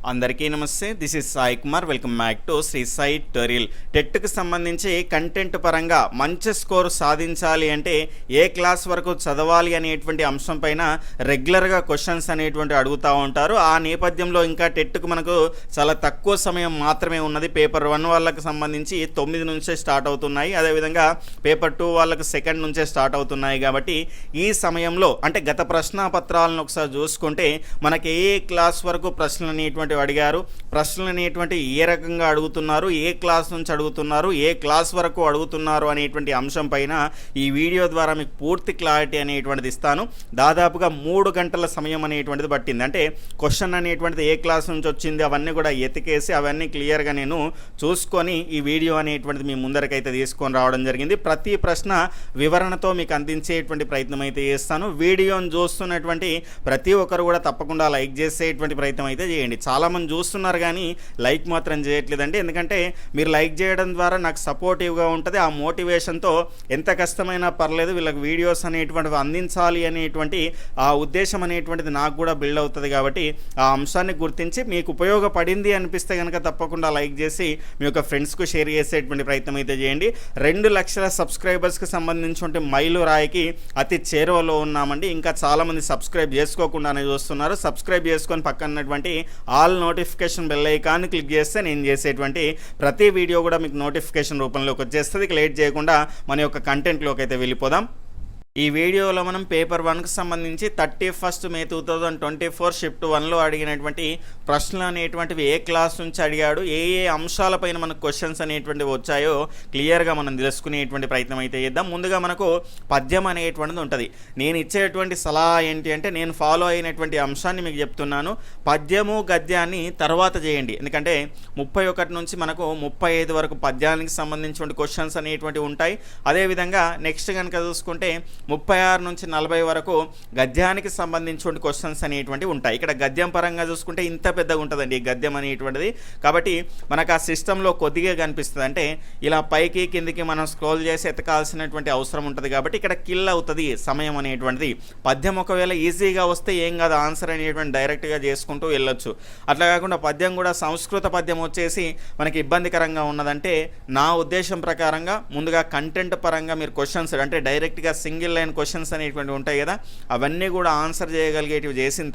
అందరికీ నమస్తే. This is Sai Kumar. Welcome back to Shri Sai tutorial. టెట్కి సంబంధించి కంటెంట్ పరంగా మంచి స్కోర్ సాధించాలి అంటే ఏ క్లాస్ వరకు చదవాలి అనేటువంటి అంశం పైన రెగ్యులర్గా క్వశ్చన్స్ అనేటువంటి అడుగుతూ ఉంటారు. ఆ నేపథ్యంలో ఇంకా టెట్కి మనకు చాలా తక్కువ సమయం మాత్రమే ఉన్నది. పేపర్ 1 వాళ్ళకి సంబంధించి 9 నుంచే స్టార్ట్ అవుతున్నాయి. అదేవిధంగా పేపర్ 2 వాళ్ళకి 2 నుంచే స్టార్ట్ అవుతున్నాయి. కాబట్టి ఈ సమయంలో అంటే గత ప్రశ్నాపత్రాలను ఒకసారి చూసుకుంటే మనకి ఏ క్లాస్ వరకు ప్రశ్నలు అనేటువంటి అడిగారు, ప్రశ్నలు అనేటువంటి ఏ రకంగా అడుగుతున్నారు, ఏ క్లాస్ నుంచి అడుగుతున్నారు, ఏ క్లాస్ వరకు అడుగుతున్నారు అనేటువంటి అంశం పైన ఈ వీడియో ద్వారా మీకు పూర్తి క్లారిటీ అనేటువంటిది ఇస్తాను. దాదాపుగా 3 గంటల సమయం అనేటువంటిది పట్టింది. అంటే క్వశ్చన్ అనేటువంటిది ఏ క్లాస్ నుంచి వచ్చింది అవన్నీ కూడా ఎతికేసి అవన్నీ క్లియర్గా నేను చూసుకొని ఈ వీడియో అనేటువంటిది మీ ముందరకైతే తీసుకొని రావడం జరిగింది. ప్రతి ప్రశ్న వివరణతో మీకు అందించేటువంటి ప్రయత్నం అయితే చేస్తాను. వీడియోని చూస్తున్నటువంటి ప్రతి ఒక్కరు కూడా తప్పకుండా లైక్ చేసేటువంటి ప్రయత్నం అయితే చేయండి. చాలామంది చూస్తున్నారు కానీ లైక్ మాత్రం చేయట్లేదండి. ఎందుకంటే మీరు లైక్ చేయడం ద్వారా నాకు సపోర్టివ్గా ఉంటుంది. ఆ మోటివేషన్తో ఎంత కష్టమైనా పర్లేదు వీళ్ళకి వీడియోస్ అనేటువంటివి అందించాలి అనేటువంటి ఆ ఉద్దేశం అనేటువంటిది నాకు కూడా బిల్డ్ అవుతుంది. కాబట్టి ఆ అంశాన్ని గుర్తించి మీకు ఉపయోగపడింది అనిపిస్తే కనుక తప్పకుండా లైక్ చేసి మీ యొక్క ఫ్రెండ్స్కు షేర్ చేసేటువంటి ప్రయత్నం అయితే చేయండి. 2 లక్షల సబ్స్క్రైబర్స్కి సంబంధించిన మైలురాయికి అతి చేరువలో ఉన్నామండి. ఇంకా చాలామంది సబ్స్క్రైబ్ చేసుకోకుండానే చూస్తున్నారు. సబ్స్క్రైబ్ చేసుకొని పక్కన ఉన్నటువంటి ఆల్ నోటిఫికేషన్ బెల్ ఐకాన్ని క్లిక్ చేస్తే నేను చేసేటువంటి ప్రతి వీడియో కూడా మీకు నోటిఫికేషన్ రూపంలోకి వచ్చేస్తుంది. లేట్ చేయకుండా మన యొక్క కంటెంట్లోకి అయితే వెళ్ళిపోదాం. ఈ వీడియోలో మనం పేపర్ 1కి సంబంధించి 31 మే 2024 షిఫ్ట్ 1లో అడిగినటువంటి ప్రశ్నలు అనేటువంటివి ఏ క్లాస్ నుంచి అడిగాడు, ఏ అంశాలపైన మనకు క్వశ్చన్స్ అనేటువంటివి వచ్చాయో క్లియర్గా మనం తెలుసుకునేటువంటి ప్రయత్నం అయితే చేద్దాం. ముందుగా మనకు పద్యం అనేటువంటిది ఉంటుంది. నేను ఇచ్చేటువంటి సలహా ఏంటి అంటే నేను ఫాలో అయినటువంటి అంశాన్ని మీకు చెప్తున్నాను. పద్యము గద్యాన్ని తర్వాత చేయండి. ఎందుకంటే 31 నుంచి మనకు 35 వరకు పద్యానికి సంబంధించిన క్వశ్చన్స్ అనేటువంటివి ఉంటాయి. అదేవిధంగా నెక్స్ట్ కనుక చూసుకుంటే 36 నుంచి 40 వరకు గద్యానికి సంబంధించిన క్వశ్చన్స్ అనేటువంటివి ఉంటాయి. ఇక్కడ గద్యం పరంగా చూసుకుంటే ఇంత పెద్దగా ఉంటుందండి ఈ గద్యం అనేటువంటిది. కాబట్టి మనకు ఆ సిస్టంలో కొద్దిగా కనిపిస్తుంది. అంటే ఇలా పైకి కిందికి మనం స్క్రోల్ చేసి ఎతకాల్సినటువంటి అవసరం ఉంటుంది. కాబట్టి ఇక్కడ కిల్ అవుతుంది సమయం అనేటువంటిది. పద్యం ఒకవేళ ఈజీగా వస్తే ఏం కాదు, ఆన్సర్ అనేటువంటి డైరెక్ట్గా చేసుకుంటూ వెళ్ళొచ్చు. అట్లా కాకుండా పద్యం కూడా సంస్కృత పద్యం వచ్చేసి మనకి ఇబ్బందికరంగా ఉన్నదంటే నా ఉద్దేశం ప్రకారంగా ముందుగా కంటెంట్ పరంగా మీరు క్వశ్చన్స్ అంటే డైరెక్ట్గా సింగిల్ లైన్ క్వశ్చన్స్ అనేటువంటివి ఉంటాయి కదా, అవన్నీ కూడా ఆన్సర్ చేయగలిగేటివి చేసిన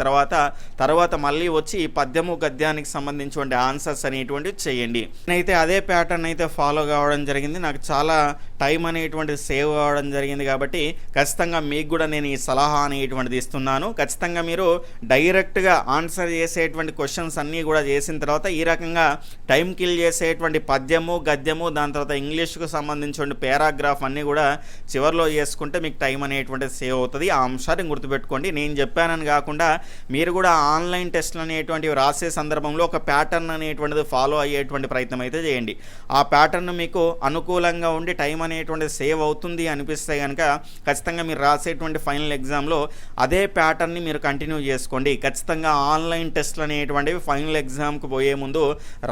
తర్వాత మళ్ళీ వచ్చి ఈ పద్యము గద్యానికి సంబంధించిన ఆన్సర్స్ అనేటువంటివి చేయండి. నేనైతే అదే ప్యాటర్న్ అయితే ఫాలో కావడం జరిగింది. నాకు చాలా టైం అనేటువంటిది సేవ్ అవ్వడం జరిగింది. కాబట్టి ఖచ్చితంగా మీకు కూడా నేను ఈ సలహా అనేటువంటిది ఇస్తున్నాను. ఖచ్చితంగా మీరు డైరెక్ట్గా ఆన్సర్ చేసేటువంటి క్వశ్చన్స్ అన్నీ కూడా చేసిన తర్వాత ఈ రకంగా టైం కిల్ చేసేటువంటి పద్యము గద్యము దాని తర్వాత ఇంగ్లీష్కు సంబంధించిన పారాగ్రాఫ్ అన్నీ కూడా చివరిలో చేసుకుంటే మీకు టైం అనేటువంటిది సేవ్ అవుతుంది. ఆ అంశాన్ని గుర్తుపెట్టుకోండి. నేను చెప్పానని కాకుండా మీరు కూడా ఆన్లైన్ టెస్ట్లు అనేటువంటివి రాసే సందర్భంలో ఒక ప్యాటర్న్ అనేటువంటిది ఫాలో అయ్యేటువంటి ప్రయత్నం అయితే చేయండి. ఆ ప్యాటర్న్ మీకు అనుకూలంగా ఉండి టైం అనేటువంటిది సేవ్ అవుతుంది అనిపిస్తే కనుక ఖచ్చితంగా మీరు రాసేటువంటి ఫైనల్ ఎగ్జామ్లో అదే ప్యాటర్న్ని మీరు కంటిన్యూ చేసుకోండి. ఖచ్చితంగా ఆన్లైన్ టెస్ట్లు అనేటువంటివి ఫైనల్ ఎగ్జామ్కి పోయే ముందు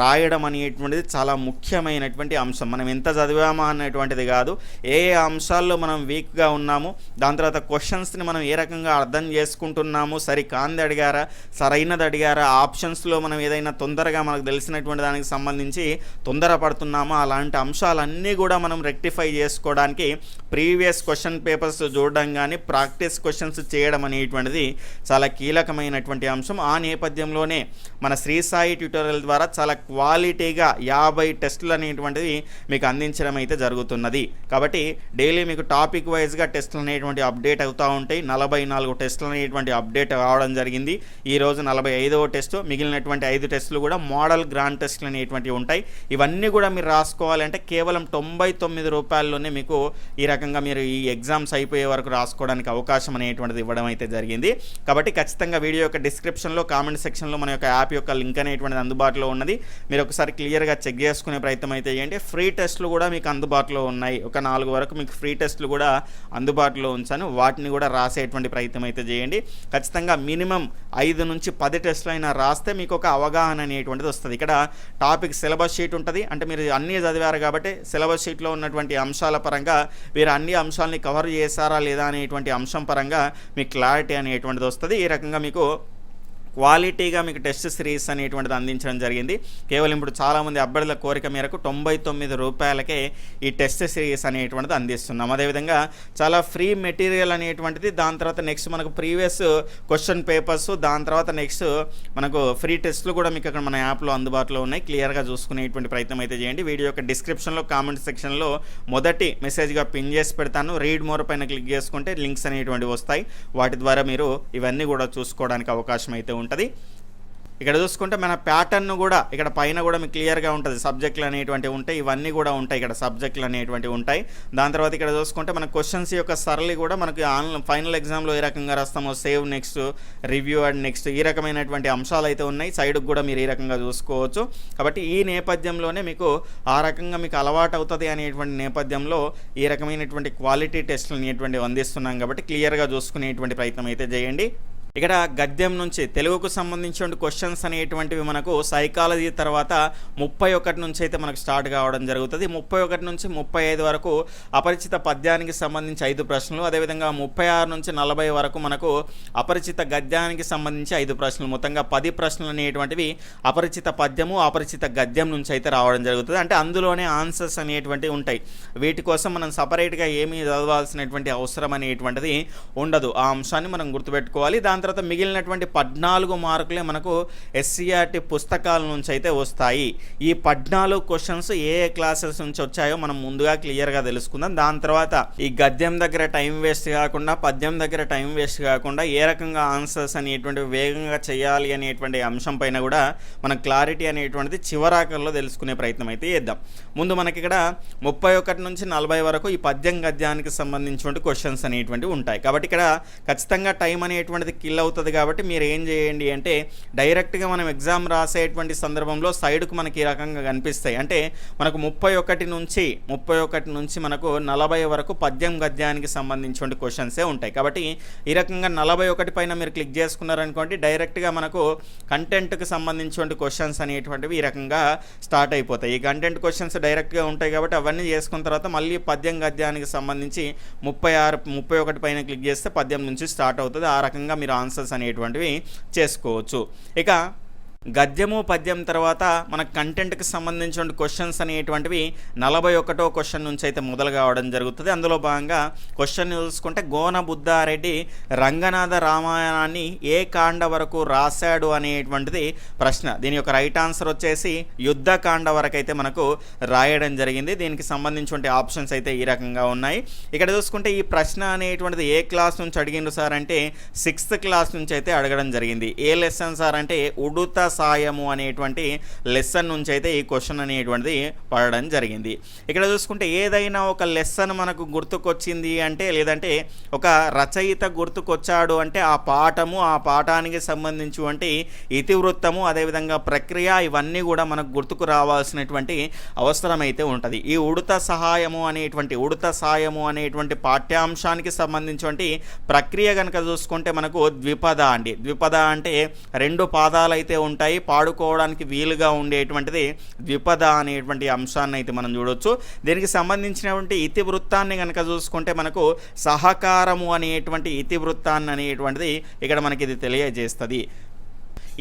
రాయడం అనేటువంటిది చాలా ముఖ్యమైనటువంటి అంశం. మనం ఎంత చదివామా అనేటువంటిది కాదు, ఏ అంశాల్లో మనం వీక్గా ఉన్నాము, దాని తర్వాత క్వశ్చన్స్ని మనం ఏ రకంగా అర్థం చేసుకుంటున్నాము, కాంది అడిగారా సరైనది అడిగారా, ఆప్షన్స్లో మనం ఏదైనా తొందరగా మనకు తెలిసినటువంటి దానికి సంబంధించి తొందరపడుతున్నామా, అలాంటి అంశాలన్నీ కూడా మనం రెక్టిఫై చేసుకోవడానికి ప్రీవియస్ క్వశ్చన్ పేపర్స్ చూడడం కానీ ప్రాక్టీస్ క్వశ్చన్స్ చేయడం అనేటువంటిది చాలా కీలకమైనటువంటి అంశం. ఆ నేపథ్యంలోనే మన శ్రీ సాయి ట్యూటోరియల్ ద్వారా చాలా క్వాలిటీగా 50 టెస్టులు అనేటువంటివి మీకు అందించడం అయితే జరుగుతున్నది. కాబట్టి డైలీ మీకు టాపిక్ వైజ్గా టెస్టులు అనేటువంటి అప్డేట్ అవుతూ ఉంటాయి. 44 టెస్టులు అనేటువంటి అప్డేట్ కావడం జరిగింది. ఈరోజు 45వ టెస్టు, మిగిలినటువంటి 5 టెస్టులు కూడా మోడల్ గ్రాండ్ టెస్టులు అనేటువంటివి ఉంటాయి. ఇవన్నీ కూడా మీరు రాసుకోవాలంటే కేవలం 99 రూపాయల్లోనే మీకు ఈ రకంగా మీరు ఈ ఎగ్జామ్స్ అయిపోయే వరకు రాసుకోవడానికి అవకాశం అనేటువంటిది ఇవ్వడం అయితే జరిగింది. కాబట్టి ఖచ్చితంగా వీడియో యొక్క డిస్క్రిప్షన్లో కామెంట్ సెక్షన్లో మన యొక్క యాప్ యొక్క లింక్ అనేటువంటిది అందుబాటులో ఉన్నది. మీరు ఒకసారి క్లియర్గా చెక్ చేసుకునే ప్రయత్నం అయితే చేయండి. ఫ్రీ టెస్టులు కూడా మీకు అందుబాటులో ఉన్నాయి. ఒక 4 వరకు మీకు ఫ్రీ టెస్టులు కూడా అందుబాటులో ఉంచాను. వాటిని కూడా రాసేటువంటి ప్రయత్నం అయితే చేయండి. ఖచ్చితంగా మినిమం 5 నుంచి 10 టెస్టులు అయినా రాస్తే మీకు ఒక అవగాహన అనేటువంటిది వస్తుంది. ఇక్కడ టాపిక్ సిలబస్ షీట్ ఉంటుంది. అంటే మీరు అన్నీ చదివారు కాబట్టి సిలబస్ షీట్లో ఉన్నటువంటి అంశాల పరంగా మీరు అన్ని అంశాలని కవర్ చేశారా లేదా అనేటువంటి అంశం పరంగా మీకు క్లారిటీ అనేటువంటిది వస్తుంది. ఈ రకంగా మీకు క్వాలిటీగా మీకు టెస్ట్ సిరీస్ అనేటువంటిది అందించడం జరిగింది. కేవలం ఇప్పుడు చాలామంది అభ్యర్థుల కోరిక మేరకు ₹99కే ఈ టెస్ట్ సిరీస్ అనేటువంటిది అందిస్తున్నాం. అదేవిధంగా చాలా ఫ్రీ మెటీరియల్ అనేటువంటిది, దాని తర్వాత నెక్స్ట్ మనకు ప్రీవియస్ క్వశ్చన్ పేపర్స్, దాని తర్వాత నెక్స్ట్ మనకు ఫ్రీ టెస్ట్లు కూడా మీకు అక్కడ మన యాప్లో అందుబాటులో ఉన్నాయి. క్లియర్గా చూసుకునేటువంటి ప్రయత్నం అయితే చేయండి. వీడియో యొక్క డిస్క్రిప్షన్లో కామెంట్ సెక్షన్లో మొదటి మెసేజ్గా పిన్ చేసి పెడతాను. రీడ్ మోర్ పైన క్లిక్ చేసుకుంటే లింక్స్ అనేటువంటివి వస్తాయి. వాటి ద్వారా మీరు ఇవన్నీ కూడా చూసుకోవడానికి అవకాశం అయితే ఉంటుంది. ఇక్కడ చూసుకుంటే మన ప్యాటర్న్ కూడా ఇక్కడ పైన కూడా మీకు క్లియర్గా ఉంటుంది. సబ్జెక్టులు అనేటువంటివి ఉంటాయి, ఇవన్నీ కూడా ఉంటాయి. ఇక్కడ సబ్జెక్టులు అనేటువంటివి ఉంటాయి. దాని తర్వాత ఇక్కడ చూసుకుంటే మన క్వశ్చన్స్ యొక్క సరళి కూడా మనకి ఫైనల్ ఎగ్జామ్లో ఏ రకంగా రాస్తామో, save next, review and next, ఈ రకమైనటువంటి అంశాలు అయితే ఉన్నాయి. సైడ్కి కూడా మీరు ఈ రకంగా చూసుకోవచ్చు. కాబట్టి ఈ నేపథ్యంలోనే మీకు ఆ రకంగా మీకు అలవాటు అవుతుంది అనేటువంటి నేపథ్యంలో ఈ రకమైనటువంటి క్వాలిటీ టెస్టులు అనేటువంటివి అందిస్తున్నాం. కాబట్టి క్లియర్గా చూసుకునేటువంటి ప్రయత్నం అయితే చేయండి. ఇక్కడ గద్యం నుంచి తెలుగుకు సంబంధించిన క్వశ్చన్స్ అనేటువంటివి మనకు సైకాలజీ తర్వాత 31 నుంచి అయితే మనకు స్టార్ట్ కావడం జరుగుతుంది. 31 నుంచి 35 వరకు అపరిచిత పద్యానికి సంబంధించి 5 ప్రశ్నలు, అదేవిధంగా 36 నుంచి 40 వరకు మనకు అపరిచిత గద్యానికి సంబంధించి 5 ప్రశ్నలు, మొత్తంగా 10 ప్రశ్నలు అనేటువంటివి అపరిచిత పద్యము, అపరిచిత గద్యం నుంచి అయితే రావడం జరుగుతుంది. అంటే అందులోనే ఆన్సర్స్ అనేటువంటివి ఉంటాయి. వీటి కోసం మనం సపరేట్గా ఏమీ చదవాల్సినటువంటి అవసరం అనేటువంటిది ఉండదు. ఆ అంశాన్ని మనం గుర్తుపెట్టుకోవాలి. దాని తర్వాత మిగిలినటువంటి 14 మార్కులే మనకు SCERT పుస్తకాల నుంచి అయితే వస్తాయి. ఈ 14 క్వశ్చన్స్ ఏ క్లాసెస్ నుంచి వచ్చాయో మనం ముందుగా క్లియర్గా తెలుసుకుందాం. దాని తర్వాత ఈ గద్యం దగ్గర టైం వేస్ట్ కాకుండా, పద్యం దగ్గర టైం వేస్ట్ కాకుండా ఏ రకంగా ఆన్సర్స్ అనేటువంటి వేగంగా చేయాలి అనేటువంటి అంశం పైన కూడా మనం క్లారిటీ అనేటువంటిది చివరాకల్లో తెలుసుకునే ప్రయత్నం అయితే చేద్దాం. ముందు మనకి ఇక్కడ 31 నుంచి 40 వరకు ఈ పద్యం గద్యానికి సంబంధించినటువంటి క్వశ్చన్స్ అనేటువంటివి ఉంటాయి. కాబట్టి ఇక్కడ ఖచ్చితంగా టైం అనేటువంటిది కిల్ అవుతుంది. కాబట్టి మీరు ఏం చేయండి అంటే డైరెక్ట్గా మనం ఎగ్జామ్ రాసేటువంటి సందర్భంలో సైడ్కు మనకి ఈ రకంగా కనిపిస్తాయి. అంటే మనకు 31 నుంచి మనకు 40 వరకు పద్యం గద్యానికి సంబంధించిన క్వశ్చన్సే ఉంటాయి. కాబట్టి ఈ రకంగా 41 పైన మీరు క్లిక్ చేసుకున్నారనుకోండి, డైరెక్ట్గా మనకు కంటెంట్కి సంబంధించిన క్వశ్చన్స్ అనేటువంటివి ఈ రకంగా స్టార్ట్ అయిపోతాయి. ఈ కంటెంట్ క్వశ్చన్స్ డైరెక్ట్గా ఉంటాయి కాబట్టి అవన్నీ చేసుకున్న తర్వాత మళ్ళీ పద్యం గద్యానికి సంబంధించి 31 పైన క్లిక్ చేస్తే పద్యం నుంచి స్టార్ట్ అవుతుంది. ఆ రకంగా మీరు ఆన్సర్స్ అనేటువంటివి చేసుకోవచ్చు. ఇక గద్యము పద్యం తర్వాత మన కంటెంట్కి సంబంధించిన క్వశ్చన్స్ అనేటువంటివి 41వ క్వశ్చన్ నుంచి అయితే మొదలు కావడం జరుగుతుంది. అందులో భాగంగా క్వశ్చన్ చూసుకుంటే గోన బుద్ధారెడ్డి రంగనాథ రామాయణాన్ని ఏ కాండ వరకు రాశాడు అనేటువంటిది ప్రశ్న. దీని యొక్క రైట్ ఆన్సర్ వచ్చేసి యుద్ధకాండ వరకు అయితే మనకు రాయడం జరిగింది. దీనికి సంబంధించిన ఆప్షన్స్ అయితే ఈ రకంగా ఉన్నాయి. ఇక్కడ చూసుకుంటే ఈ ప్రశ్న అనేటువంటిది ఏ క్లాస్ నుంచి అడిగిండు సార్ అంటే 6th క్లాస్ నుంచి అయితే అడగడం జరిగింది. ఏ లెసన్ సార్ అంటే ఉడుత సాయము అనేటువంటి లెసన్ నుంచి అయితే ఈ క్వశ్చన్ అనేటువంటిది పడడం జరిగింది. ఇక్కడ చూసుకుంటే ఏదైనా ఒక లెసన్ మనకు గుర్తుకొచ్చింది అంటే, లేదంటే ఒక రచయిత గుర్తుకొచ్చాడు అంటే ఆ పాఠము, ఆ పాఠానికి సంబంధించినటువంటి ఇతివృత్తము, అదేవిధంగా ప్రక్రియ, ఇవన్నీ కూడా మనకు గుర్తుకు రావాల్సినటువంటి అవసరం అయితే ఉంటుంది. ఈ ఉడుత సాయము అనేటువంటి పాఠ్యాంశానికి సంబంధించినటువంటి ప్రక్రియ కనుక చూసుకుంటే మనకు ద్విపద అండి. ద్విపద అంటే 2 పాదాలు అయితే ఉంటాయి. పాడుకోవడానికి వీలుగా ఉండేటువంటిది ద్విపద అనేటువంటి అంశాన్ని అయితే మనం చూడొచ్చు. దీనికి సంబంధించినటువంటి ఇతివృత్తాన్ని కనుక చూసుకుంటే మనకు సహకారము అనేటువంటి ఇతివృత్తాన్ని అనేటువంటిది ఇక్కడ మనకి ఇది తెలియజేస్తుంది.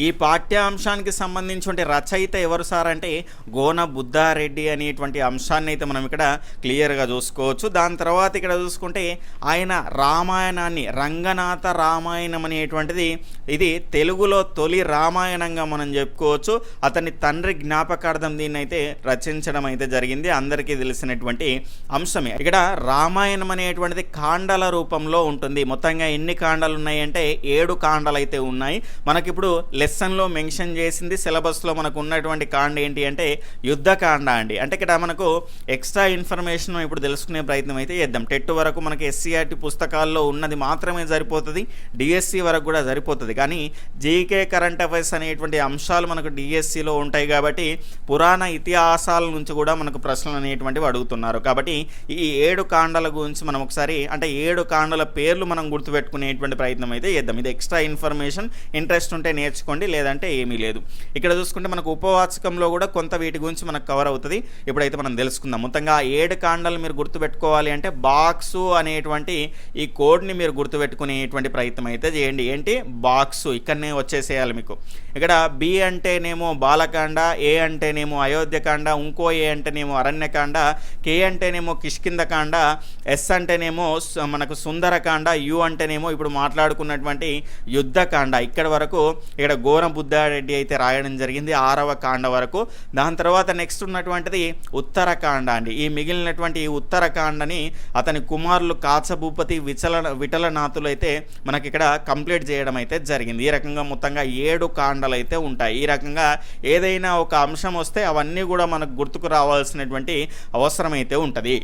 ఈ పాఠ్యాంశానికి సంబంధించిన రచయిత ఎవరు సార్ అంటే గోన బుద్ధారెడ్డి అనేటువంటి అంశాన్ని అయితే మనం ఇక్కడ క్లియర్గా చూసుకోవచ్చు. దాని తర్వాత ఇక్కడ చూసుకుంటే ఆయన రామాయణాన్ని, రంగనాథ రామాయణం అనేటువంటిది ఇది తెలుగులో తొలి రామాయణంగా మనం చెప్పుకోవచ్చు. అతని తండ్రి జ్ఞాపకార్థం దీన్ని అయితే రచించడం అయితే జరిగింది. అందరికీ తెలిసినటువంటి అంశమే. ఇక్కడ రామాయణం అనేటువంటిది కాండల రూపంలో ఉంటుంది. మొత్తంగా ఎన్ని కాండాలు ఉన్నాయంటే 7 కాండాలు అయితే ఉన్నాయి. మనకిప్పుడు లెసన్లో మెన్షన్ చేసింది, సిలబస్లో మనకు ఉన్నటువంటి కాండ ఏంటి అంటే యుద్ధకాండ అండి. అంటే ఇక్కడ మనకు ఎక్స్ట్రా ఇన్ఫర్మేషన్ ఇప్పుడు తెలుసుకునే ప్రయత్నం అయితే చేద్దాం. టెట్ వరకు మనకి SCERT పుస్తకాల్లో ఉన్నది మాత్రమే సరిపోతుంది, DSC వరకు కూడా సరిపోతుంది. కానీ జీకే కరెంట్ అఫైర్స్ అనేటువంటి అంశాలు మనకు DSCలో ఉంటాయి. కాబట్టి పురాణ ఇతిహాసాల నుంచి కూడా మనకు ప్రశ్నలు అనేటువంటివి అడుగుతున్నారు. కాబట్టి ఈ 7 కాండాల గురించి మనం ఒకసారి, అంటే 7 కాండాల పేర్లు మనం గుర్తుపెట్టుకునేటువంటి ప్రయత్నం అయితే చేద్దాం. ఇది ఎక్స్ట్రా ఇన్ఫర్మేషన్, ఇంట్రెస్ట్ ఉంటే నేర్చుకో చేసుకోండి, లేదంటే ఏమీ లేదు. ఇక్కడ చూసుకుంటే మనకు ఉపవాచకంలో కూడా కొంత వీటి గురించి మనకు కవర్ అవుతుంది. ఇప్పుడైతే మనం తెలుసుకుందాం. మొత్తంగా 7 కాండాలు మీరు గుర్తుపెట్టుకోవాలి అంటే బాక్సు అనేటువంటి ఈ కోడ్ని మీరు గుర్తుపెట్టుకునేటువంటి ప్రయత్నం అయితే చేయండి. ఏంటి బాక్సు ఇక్కడనే వచ్చేసేయాలి మీకు. ఇక్కడ బి అంటేనేమో బాలకాండ, ఏ అంటేనేమో అయోధ్యకాండ, ఇంకో ఏ అంటేనేమో అరణ్యకాండ, కే అంటేనేమో కిష్కిందకాండ, ఎస్ అంటేనేమో మనకు సుందరకాండ, యు అంటేనేమో ఇప్పుడు మాట్లాడుకున్నటువంటి యుద్ధకాండ. ఇక్కడ వరకు ఇక్కడ ఘోర బుద్ధారెడ్డి అయితే రాయడం జరిగింది 6వ కాండ వరకు. దాని తర్వాత నెక్స్ట్ ఉన్నటువంటిది ఉత్తరకాండ అండి. ఈ మిగిలినటువంటి ఈ ఉత్తరకాండని అతని కుమారులు కాచభూపతి విఠలనాథులు అయితే మనకి ఇక్కడ కంప్లీట్ చేయడం అయితే జరిగింది. ఈ రకంగా మొత్తంగా 7 కాండలు అయితే ఉంటాయి. ఈ రకంగా ఏదైనా ఒక అంశం వస్తే అవన్నీ కూడా మనకు గుర్తుకు రావాల్సినటువంటి అవసరం అయితే ఉంటుంది.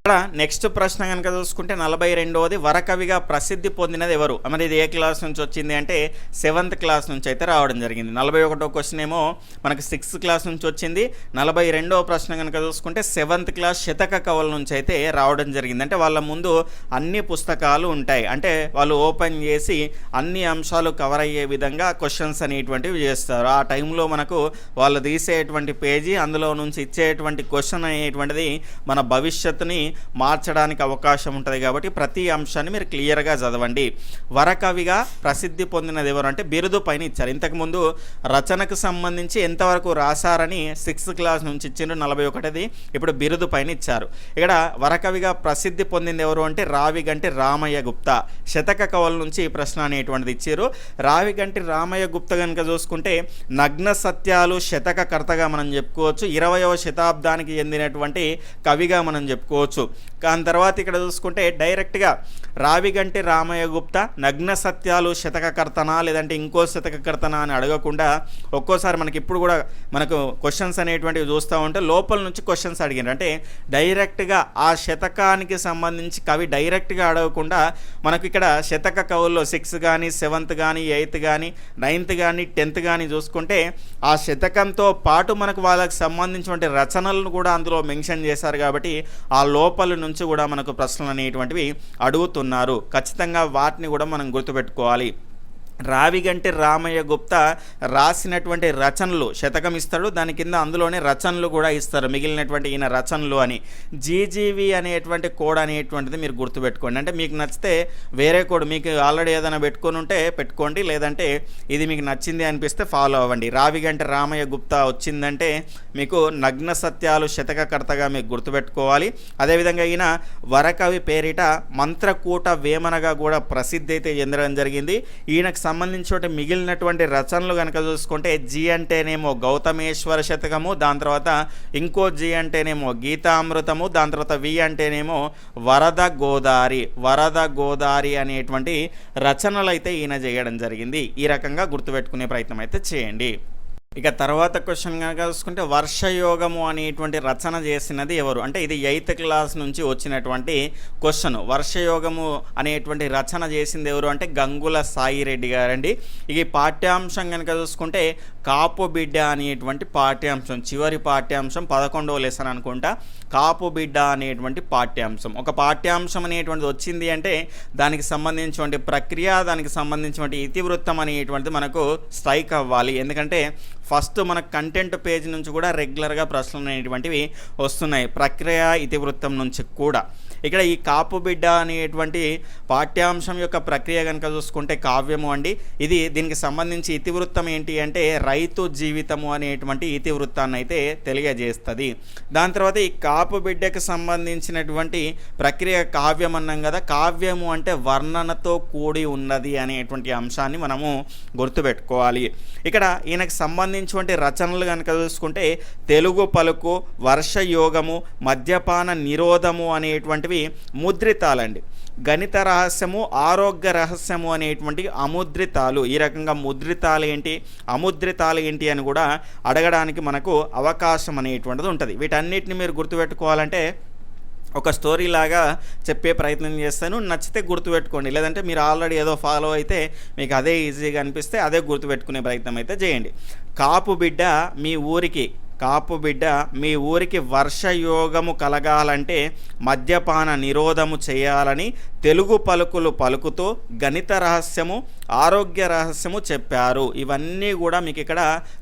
ఇక్కడ నెక్స్ట్ ప్రశ్న కనుక చూసుకుంటే 42వది వరకవిగా ప్రసిద్ధి పొందినది ఎవరు? మరి ఇది ఏ క్లాస్ నుంచి వచ్చింది అంటే 7th క్లాస్ నుంచి అయితే రావడం జరిగింది. 41వ క్వశ్చన్ ఏమో మనకి 6th క్లాస్ నుంచి వచ్చింది. 42వ ప్రశ్న కనుక చూసుకుంటే 7th క్లాస్ శతక కవుల నుంచి అయితే రావడం జరిగింది. అంటే వాళ్ళ ముందు అన్ని పుస్తకాలు ఉంటాయి, అంటే వాళ్ళు ఓపెన్ చేసి అన్ని అంశాలు కవర్ అయ్యే విధంగా క్వశ్చన్స్ అనేటువంటివి చేస్తారు. ఆ టైంలో మనకు వాళ్ళు తీసేటువంటి పేజీ, అందులో నుంచి ఇచ్చేటువంటి క్వశ్చన్ అనేటువంటిది మన భవిష్యత్తుని మార్చడానికి అవకాశం ఉంటుంది. కాబట్టి ప్రతి అంశాన్ని మీరు క్లియర్గా చదవండి. వరకవిగా ప్రసిద్ధి పొందినది ఎవరు అంటే బిరుదు పైన ఇచ్చారు. ఇంతకుముందు రచనకు సంబంధించి ఎంతవరకు రాశారని 6th క్లాస్ నుంచి ఇచ్చిండ్రు 41ది. ఇప్పుడు బిరుదు పైన ఇచ్చారు. ఇక్కడ వరకవిగా ప్రసిద్ధి పొందింది ఎవరు అంటే రావిగంటి రామయ్య గుప్తా. శతక కవుల నుంచి ఈ ప్రశ్న అనేటువంటిది ఇచ్చారు. రావిగంటి రామయ్య గుప్తా కనుక చూసుకుంటే నగ్న సత్యాలు శతక కర్తగా మనం చెప్పుకోవచ్చు. 20వ శతాబ్దానికి చెందినటువంటి కవిగా మనం చెప్పుకోవచ్చు. దాని తర్వాత ఇక్కడ చూసుకుంటే డైరెక్ట్గా రావిగంటి రామయ్య గుప్తా నగ్న సత్యాలు శతకకర్తనా లేదంటే ఇంకో శతకకర్తనా అని అడగకుండా ఒక్కోసారి మనకి ఇప్పుడు కూడా మనకు క్వశ్చన్స్ అనేటువంటివి చూస్తూ ఉంటే లోపల నుంచి క్వశ్చన్స్ అడిగినారు. అంటే డైరెక్ట్గా ఆ శతకానికి సంబంధించి కవి డైరెక్ట్గా అడగకుండా మనకు ఇక్కడ శతక కవుల్లో 6 కానీ 7th కానీ 8th కానీ 9th కానీ 10th కానీ చూసుకుంటే ఆ శతకంతో పాటు మనకు వాళ్ళకి సంబంధించినటువంటి రచనలను కూడా అందులో మెన్షన్ చేశారు. కాబట్టి ఆ లోపల నుంచి కూడా మనకు ప్రశ్నలు అనేటువంటివి అడుగుతున్నారు. ఖచ్చితంగా వాటిని కూడా మనం గుర్తుపెట్టుకోవాలి. రావిగంటి రామయ్య గుప్తా రాసినటువంటి రచనలు శతకం ఇస్తాడు, దాని కింద అందులోనే రచనలు కూడా ఇస్తారు, మిగిలినటువంటి ఈయన రచనలు అని. జీజీవి అనేటువంటి కోడ్ అనేటువంటిది మీరు గుర్తుపెట్టుకోండి. అంటే మీకు నచ్చితే వేరే కోడ్ మీకు ఆల్రెడీ ఏదైనా పెట్టుకొని ఉంటే పెట్టుకోండి, లేదంటే ఇది మీకు నచ్చింది అనిపిస్తే ఫాలో అవ్వండి. రావిగంటి రామయ్య గుప్తా వచ్చిందంటే మీకు నగ్న సత్యాలు శతకకర్తగా మీకు గుర్తుపెట్టుకోవాలి. అదేవిధంగా ఈయన వరకవి పేరిట మంత్రకూట వేమనగా కూడా ప్రసిద్ధి అయితే చెందడం జరిగింది. ఈయనకు సంబంధించిన మిగిలినటువంటి రచనలు కనుక చూసుకుంటే జి అంటేనేమో గౌతమేశ్వర శతకము, దాని తర్వాత ఇంకో జి అంటేనేమో గీతామృతము, దాని తర్వాత వి అంటేనేమో వరద గోదారి అనేటువంటి రచనలు అయితే ఈయన చేయడం జరిగింది. ఈ రకంగా గుర్తుపెట్టుకునే ప్రయత్నం అయితే చేయండి. ఇక తర్వాత క్వశ్చన్ కనుక చూసుకుంటే వర్షయోగము అనేటువంటి రచన చేసినది ఎవరు అంటే ఇది 8th క్లాస్ నుంచి వచ్చినటువంటి క్వశ్చన్. వర్షయోగము అనేటువంటి రచన చేసింది ఎవరు అంటే గంగుల సాయిరెడ్డి గారండి. ఈ పాఠ్యాంశం కనుక చూసుకుంటే కాపు బిడ్డ అనేటువంటి పాఠ్యాంశం, చివరి పాఠ్యాంశం 11వ లెసన్ అనుకుంటా. కాపు బిడ్డ అనేటువంటి పాఠ్యాంశం, ఒక పాఠ్యాంశం అనేటువంటిది వచ్చింది అంటే దానికి సంబంధించినటువంటి ప్రక్రియ, దానికి సంబంధించినటువంటి ఇతివృత్తం అనేటువంటిది మనకు స్ట్రైక్ అవ్వాలి. ఎందుకంటే ఫస్ట్ మన కంటెంట్ పేజ్ నుంచి కూడా రెగ్యులర్గా ప్రశ్నలు అనేటువంటివి వస్తున్నాయి, ప్రక్రియ ఇతివృత్తం నుంచి కూడా. ఇక్కడ ఈ కాపు బిడ్డ అనేటువంటి పాఠ్యాంశం యొక్క ప్రక్రియ కనుక చూసుకుంటే కావ్యము అండి. ఇది దీనికి సంబంధించి ఇతివృత్తం ఏంటి అంటే రైతు జీవితము అనేటువంటి ఇతివృత్తాన్ని అయితే తెలియజేస్తుంది. దాని తర్వాత ఈ కాపు బిడ్డకు సంబంధించినటువంటి ప్రక్రియ కావ్యం అన్నాం కదా, కావ్యము అంటే వర్ణనతో కూడి ఉన్నది అనేటువంటి అంశాన్ని మనము గుర్తుపెట్టుకోవాలి. ఇక్కడ ఈయనకు సంబంధించినటువంటి రచనలు కనుక చూసుకుంటే తెలుగు పలుకు, వర్షయోగము, మద్యపాన నిరోధము అనేటువంటివి ముద్రితాలండి. గణిత రహస్యము, ఆరోగ్య రహస్యము అనేటువంటి అముద్రితాలు. ఈ రకంగా ముద్రితాలు ఏంటి, అముద్రితాలు ఏంటి అని కూడా అడగడానికి మనకు అవకాశం అనేటువంటిది ఉంటుంది. వీటన్నిటిని మీరు గుర్తుపెట్టుకోవాలంటే ఒక స్టోరీ లాగా చెప్పే ప్రయత్నం చేస్తాను, నచ్చితే గుర్తుపెట్టుకోండి, లేదంటే మీరు ఆల్రెడీ ఏదో ఫాలో అయితే మీకు అదే ఈజీగా అనిపిస్తే అదే గుర్తుపెట్టుకునే ప్రయత్నం అయితే చేయండి. కాపు బిడ్డ మీ ఊరికి వర్షయోగము కలగాలంటే మద్యపాన నిరోధము చేయాలని తెలుగు పలుకులు పలుకుతూ గణిత రహస్యము, ఆరోగ్య రహస్యము చెప్పారు. ఇవన్నీ కూడా మీకు ఇక్కడ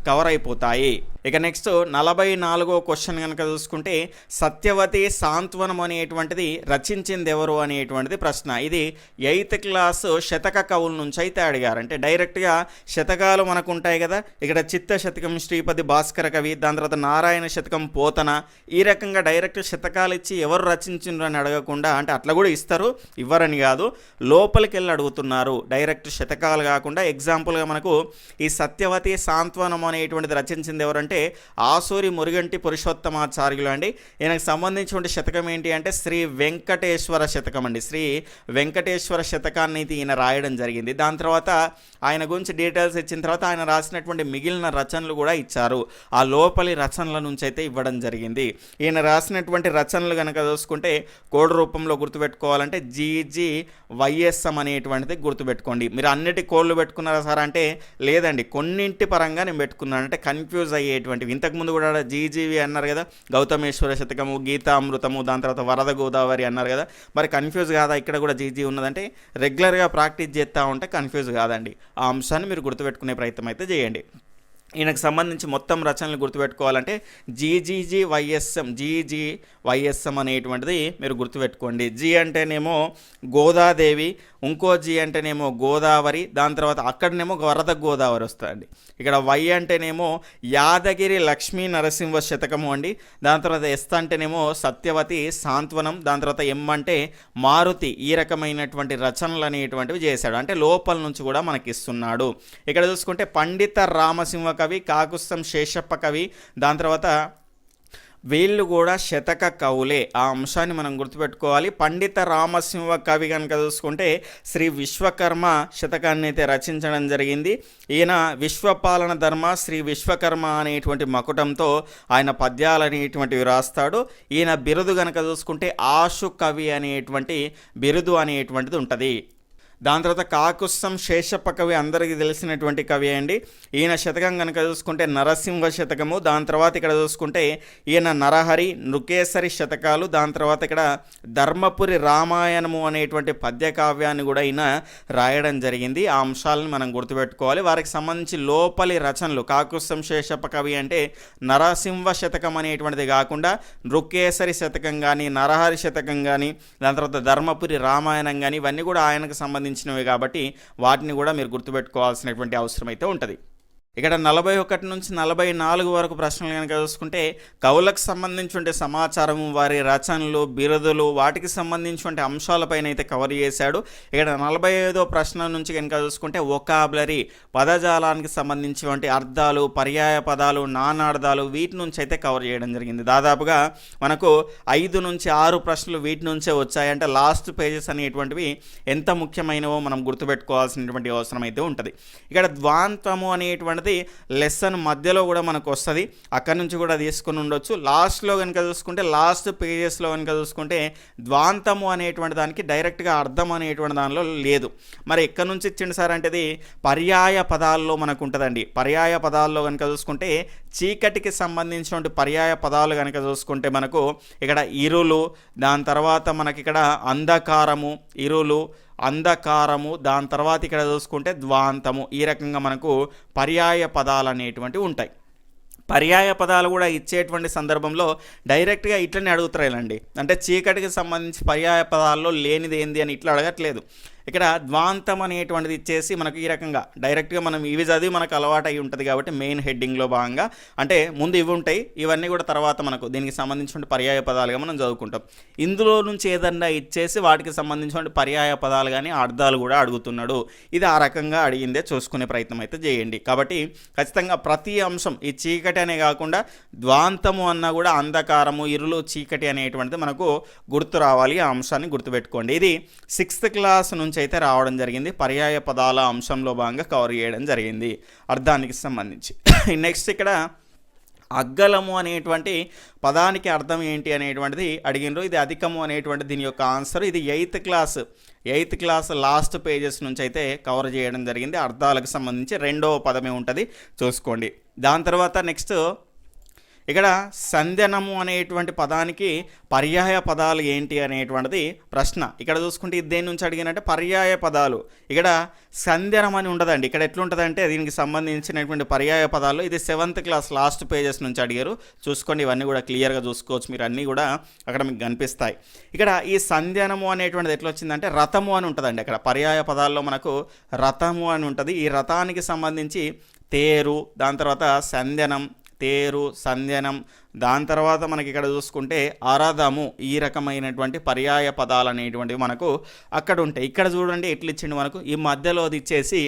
కవర్ అయిపోతాయి. ఇక నెక్స్ట్ 44వ క్వశ్చన్ కనుక చూసుకుంటే సత్యవతి సాంత్వనం అనేటువంటిది రచించింది ఎవరు అనేటువంటిది ప్రశ్న. ఇది 8th క్లాస్ శతక కవుల నుంచి అయితే అడిగారు. అంటే డైరెక్ట్గా శతకాలు మనకు ఉంటాయి కదా, ఇక్కడ చిత్త శతకం శ్రీపతి భాస్కర కవి, దాని తర్వాత నారాయణ శతకం పోతన, ఈ రకంగా డైరెక్ట్ శతకాలు ఇచ్చి ఎవరు రచించిండ్రు అని అడగకుండా, అంటే అట్లా కూడా ఇస్తారు, ఇవ్వరని కాదు, లోపలికి వెళ్ళి అడుగుతున్నారు. డైరెక్ట్ శతకాలు కాకుండా ఎగ్జాంపుల్గా మనకు ఈ సత్యవతి సాంత్వనం అనేటువంటిది రచించింది ఎవరంటే ఆసూరి మురుగంటి పురుషోత్తమాచార్యులు అండి. ఈయనకు సంబంధించిన శతకం ఏంటి అంటే శ్రీ వెంకటేశ్వర శతకం అండి. శ్రీ వెంకటేశ్వర శతకాన్ని ఈయన రాయడం జరిగింది. దాని తర్వాత ఆయన గురించి డీటెయిల్స్ ఇచ్చిన తర్వాత ఆయన రాసినటువంటి మిగిలిన రచనలు కూడా ఇచ్చారు. ఆ లోపలి రచనల నుంచి అయితే ఇవ్వడం జరిగింది. ఈయన రాసినటువంటి రచనలు కనుక చూసుకుంటే కోడ్ రూపంలో గుర్తుపెట్టుకోవాలంటే GGYSM అనేటువంటిది గుర్తుపెట్టుకోండి. మీరు అన్నిటి కోడ్లు పెట్టుకున్నారా సార్ అంటే లేదండి, కొన్నింటి పరంగా నేను పెట్టుకున్నాను, అంటే కన్ఫ్యూజ్ అయ్యేటువంటివి. ఇంతకుముందు కూడా GGV అన్నారు కదా, గౌతమేశ్వర శతకము, గీతామృతము, దాని తర్వాత వరద గోదావరి అన్నారు కదా, మరి కన్ఫ్యూజ్ కాదా? ఇక్కడ కూడా GG ఉన్నదంటే రెగ్యులర్గా ప్రాక్టీస్ చేస్తూ ఉంటే కన్ఫ్యూజ్ కాదండి. ఆ అంశాన్ని మీరు గుర్తుపెట్టుకునే ప్రయత్నం అయితే చేయండి. ఈయనకు సంబంధించి మొత్తం రచనలు గుర్తుపెట్టుకోవాలంటే GGYSM అనేటువంటిది మీరు గుర్తుపెట్టుకోండి. జీ అంటేనేమో గోదాదేవి, ఇంకో జీ అంటేనేమో గోదావరి, దాని తర్వాత అక్కడనేమో వరద గోదావరి వస్తుందండి. ఇక్కడ వై అంటేనేమో యాదగిరి లక్ష్మీ నరసింహ శతకము అండి. దాని తర్వాత ఎస్ అంటేనేమో సత్యవతి సాంత్వనం, దాని తర్వాత ఎం అంటే మారుతి. ఈ రకమైనటువంటి రచనలు అనేటువంటివి చేశాడు, అంటే లోపల నుంచి కూడా మనకి ఇస్తున్నాడు. ఇక్కడ చూసుకుంటే పండిత రామసింహ కవి, కాకుస్తం శేషప్ప కవి, దాని తర్వాత వీళ్ళు కూడా శతక కవులే. ఆ అంశాన్ని మనం గుర్తుపెట్టుకోవాలి. పండిత రామసింహ కవి కనుక చూసుకుంటే శ్రీ విశ్వకర్మ శతకాన్ని అయితే రచించడం జరిగింది. ఈయన విశ్వపాలన ధర్మ శ్రీ విశ్వకర్మ అనేటువంటి మకుటంతో ఆయన పద్యాలు అనేటువంటివి రాస్తాడు. ఈయన బిరుదు కనుక చూసుకుంటే ఆశు కవి అనేటువంటి బిరుదు అనేటువంటిది ఉంటుంది. దాని తర్వాత కాకుస్తం శేషప్ప కవి అందరికీ తెలిసినటువంటి కవి అండి. ఈయన శతకం కనుక చూసుకుంటే నరసింహ శతకము, దాని తర్వాత ఇక్కడ చూసుకుంటే ఈయన నరహరి, నృకేసరి శతకాలు, దాని తర్వాత ఇక్కడ ధర్మపురి రామాయణము అనేటువంటి పద్య కావ్యాన్ని కూడా ఈయన రాయడం జరిగింది. ఆ అంశాలను మనం గుర్తుపెట్టుకోవాలి. వారికి సంబంధించి లోపలి రచనలు కాకుస్తం శేషప్ప కవి అంటే నరసింహ శతకం అనేటువంటిది కాకుండా నృకేసరి శతకం కానీ, నరహరి శతకం కానీ, దాని తర్వాత ధర్మపురి రామాయణం కానీ, ఇవన్నీ కూడా ఆయనకు సంబంధించినవి కాబట్టి వాటిని కూడా మీరు గుర్తుపెట్టుకోవాల్సినటువంటి అవసరం అయితే ఉంటుంది. ఇక్కడ 41 నుంచి 44 వరకు ప్రశ్నలు కనుక చూసుకుంటే కవులకు సంబంధించిన సమాచారము, వారి రచనలు, బిరుదులు, వాటికి సంబంధించిన అంశాలపైన అయితే కవర్ చేశాడు. ఇక్కడ 45వ ప్రశ్న నుంచి కనుక చూసుకుంటే వొకాబులరీ, పదజాలానికి సంబంధించినటువంటి అర్థాలు, పర్యాయ పదాలు, నానార్థాలు, వీటి నుంచి అయితే కవర్ చేయడం జరిగింది. దాదాపుగా మనకు 5 నుంచి 6 ప్రశ్నలు వీటి నుంచే వచ్చాయి. అంటే లాస్ట్ పేజెస్ అనేటువంటివి ఎంత ముఖ్యమైనవో మనం గుర్తుపెట్టుకోవాల్సినటువంటి అవసరం అయితే ఉంటుంది. ఇక్కడ ద్వాంతము అనేటువంటిది లెసన్ మధ్యలో కూడా మనకు వస్తుంది, అక్కడి నుంచి కూడా తీసుకుని ఉండొచ్చు. లాస్ట్లో కనుక చూసుకుంటే లాస్ట్ పేజెస్లో కనుక చూసుకుంటే ద్వాంతము అనేటువంటి దానికి డైరెక్ట్గా అర్థం అనేటువంటి దానిలో లేదు. మరి ఎక్కడి నుంచి ఇచ్చింది సార్ అంటే ఇది పర్యాయ పదాల్లో మనకు ఉంటుందండి. పర్యాయ పదాల్లో కనుక చూసుకుంటే చీకటికి సంబంధించినటువంటి పర్యాయ పదాలు కనుక చూసుకుంటే మనకు ఇక్కడ ఇరులు, దాని తర్వాత మనకి ఇక్కడ అంధకారము, ఇరులు, అంధకారము, దాని తర్వాత ఇక్కడ చూసుకుంటే ద్వాంతము, ఈ రకంగా మనకు పర్యాయ పదాలు అనేటువంటివి ఉంటాయి. పర్యాయ పదాలు కూడా ఇచ్చేటువంటి సందర్భంలో డైరెక్ట్గా ఇట్లనే అడుగుతారండి. అంటే చీకటికి సంబంధించి పర్యాయ పదాల్లో లేనిది ఏంది అని ఇట్లా అడగట్లేదు. ఇక్కడ ద్వాంతం అనేటువంటిది ఇచ్చేసి మనకు ఈ రకంగా డైరెక్ట్గా మనం ఇవి చదివి మనకు అలవాటు అయి ఉంటుంది కాబట్టి మెయిన్ హెడ్డింగ్లో భాగంగా అంటే ముందు ఇవి ఉంటాయి, ఇవన్నీ కూడా తర్వాత మనకు దీనికి సంబంధించిన పర్యాయ పదాలుగా మనం చదువుకుంటాం. ఇందులో నుంచి ఏదన్నా ఇచ్చేసి వాటికి సంబంధించిన పర్యాయ పదాలు కానీ అర్థాలు కూడా అడుగుతున్నాడు. ఇది ఆ రకంగా అడిగిందే చూసుకునే ప్రయత్నం అయితే చేయండి. కాబట్టి ఖచ్చితంగా ప్రతి అంశం ఈ చీకటి అనే కాకుండా ద్వాంతము అన్నా కూడా అంధకారము, ఇరులు, చీకటి అనేటువంటిది మనకు గుర్తు రావాలి. ఆ అంశాన్ని గుర్తుపెట్టుకోండి. ఇది 6th క్లాస్ నుంచి అయితే రావడం జరిగింది. పర్యాయ పదాల అంశంలో భాగంగా కవర్ చేయడం జరిగింది అర్థానికి సంబంధించి. నెక్స్ట్ ఇక్కడ అగ్గలము అనేటువంటి పదానికి అర్థం ఏంటి అనేటువంటిది అడిగినరు. ఇది అధికము అనేటువంటి దీని యొక్క ఆన్సర్. ఇది 8th క్లాస్ లాస్ట్ పేజెస్ నుంచి అయితే కవర్ చేయడం జరిగింది. అర్థాలకు సంబంధించి 2వ పదమే ఉంటుంది చూసుకోండి. దాని తర్వాత నెక్స్ట్ ఇక్కడ సంధ్యనము అనేటువంటి పదానికి పర్యాయ పదాలు ఏంటి అనేటువంటిది ప్రశ్న. ఇక్కడ చూసుకుంటే ఇది దేని నుంచి అడిగినంటే పర్యాయ పదాలు. ఇక్కడ సంధ్యనం అని ఉండదండి. ఇక్కడ ఎట్లుంటుందంటే దీనికి సంబంధించినటువంటి పర్యాయ పదాలు ఇది 7th క్లాస్ లాస్ట్ పేజెస్ నుంచి అడిగారు. చూసుకోండి, ఇవన్నీ కూడా క్లియర్గా చూసుకోవచ్చు మీరు, అన్నీ కూడా అక్కడ మీకు కనిపిస్తాయి. ఇక్కడ ఈ సంధ్యనము అనేటువంటిది ఎట్లా వచ్చిందంటే రథము అని ఉంటుందండి. అక్కడ పర్యాయ పదాల్లో మనకు రథము అని ఉంటుంది. ఈ రథానికి సంబంధించి తేరు, దాని తర్వాత సంధ్యనం, తేరు, సంధ్యనం, దాని తర్వాత మనకి ఇక్కడ చూసుకుంటే అరథము, ఈ రకమైనటువంటి పర్యాయ పదాలు అనేటువంటివి మనకు అక్కడ ఉంటాయి. ఇక్కడ చూడండి ఎట్లా ఇచ్చిండు మనకు, ఈ మధ్యలో అది ఇచ్చేసి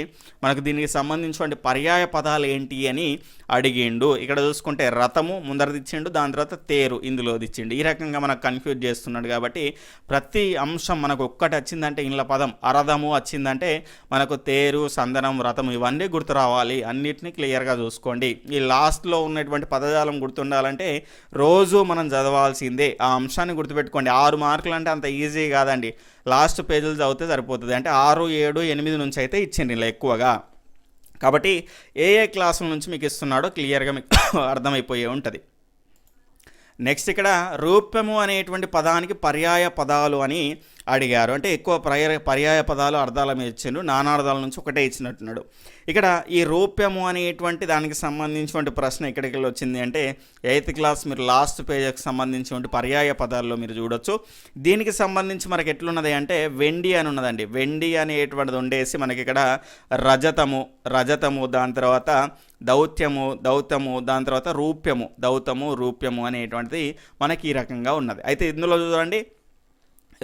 మనకు దీనికి సంబంధించినటువంటి పర్యాయ పదాలు ఏంటి అని అడిగిండు. ఇక్కడ చూసుకుంటే రథము ముందరది ఇచ్చిండు, దాని తర్వాత తేరు ఇందులోది ఇచ్చిండు. ఈ రకంగా మనకు కన్ఫ్యూజ్ చేస్తున్నాడు. కాబట్టి ప్రతి అంశం మనకు ఒక్కటి వచ్చిందంటే ఇంట్లో పదం అరథము వచ్చిందంటే మనకు తేరు, సందనం, రథము ఇవన్నీ గుర్తు రావాలి. అన్నిటినీ క్లియర్గా చూసుకోండి. ఈ లాస్ట్లో ఉన్నటువంటి పదజాలం గుర్తుండాలంటే రోజు మనం చదవాల్సిందే. ఆ అంశాన్ని గుర్తుపెట్టుకోండి. 6 మార్కులు అంటే అంత ఈజీ కాదండి. లాస్ట్ పేజీలు చదివితే సరిపోతుంది. అంటే 6, 7, 8 నుంచి అయితే ఇచ్చింది ఇలా ఎక్కువగా. కాబట్టి ఏ క్లాసుల నుంచి మీకు ఇస్తున్నాడో క్లియర్గా మీకు అర్థమైపోయే ఉంటుంది. నెక్స్ట్ ఇక్కడ రూప్యము అనేటువంటి పదానికి పర్యాయ పదాలు అని అడిగారు. అంటే ఎక్కువ పర్యాయ పదాలు అర్థాల మీద ఇచ్చిండు, నానార్థాల నుంచి ఒకటే ఇచ్చినట్టున్నాడు. ఇక్కడ ఈ రూప్యము అనేటువంటి దానికి సంబంధించినటువంటి ప్రశ్న ఎక్కడికి వచ్చింది అంటే 8th క్లాస్ మీరు లాస్ట్ పేజ్కి సంబంధించినటువంటి పర్యాయ పదాల్లో మీరు చూడొచ్చు. దీనికి సంబంధించి మనకి ఎట్లున్నది అంటే వెండి అని ఉన్నదండి. వెండి అనేటువంటిది ఉండేసి మనకి ఇక్కడ రజతము, దాని తర్వాత దౌత్యము, దాని తర్వాత రూప్యము అనేటువంటిది మనకి ఈ రకంగా ఉన్నది. అయితే ఇందులో చూడండి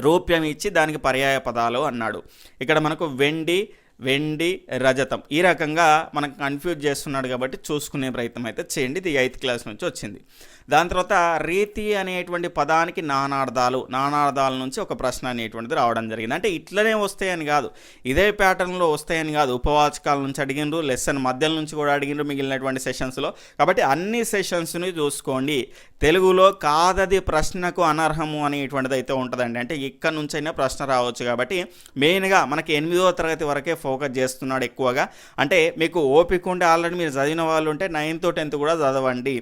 రూప్యం ఇచ్చి దానికి పర్యాయ పదాలు అన్నాడు. ఇక్కడ మనకు వెండి, రజతం ఈ రకంగా మనకు కన్ఫ్యూజ్ చేస్తున్నాడు. కాబట్టి చూసుకునే ప్రయత్నం అయితే చేయండి. ఇది 8th క్లాస్ నుంచి వచ్చింది. దాని తర్వాత రీతి అనేటువంటి పదానికి నానార్థాల నుంచి ఒక ప్రశ్న అనేటువంటిది రావడం జరిగింది. అంటే ఇట్లనే వస్తాయని కాదు, ఇదే ప్యాటర్న్లో వస్తాయని కాదు. ఉపవాచకాల నుంచి అడిగిండ్రు, లెసన్ మధ్యల నుంచి కూడా అడిగిండ్రు మిగిలినటువంటి సెషన్స్లో. కాబట్టి అన్ని సెషన్స్ని చూసుకోండి. తెలుగులో కాదది ప్రశ్నకు అనర్హము అనేటువంటిది అయితే ఉంటుందండి. అంటే ఇక్కడ నుంచైనా ప్రశ్న రావచ్చు. కాబట్టి మెయిన్గా మనకి 8వ తరగతి వరకే ఫోకస్ చేస్తున్నాడు ఎక్కువగా. అంటే మీకు ఓపిక ఉంటే ఆల్రెడీ మీరు చదివిన వాళ్ళు ఉంటే 9th 10th కూడా చదవండి.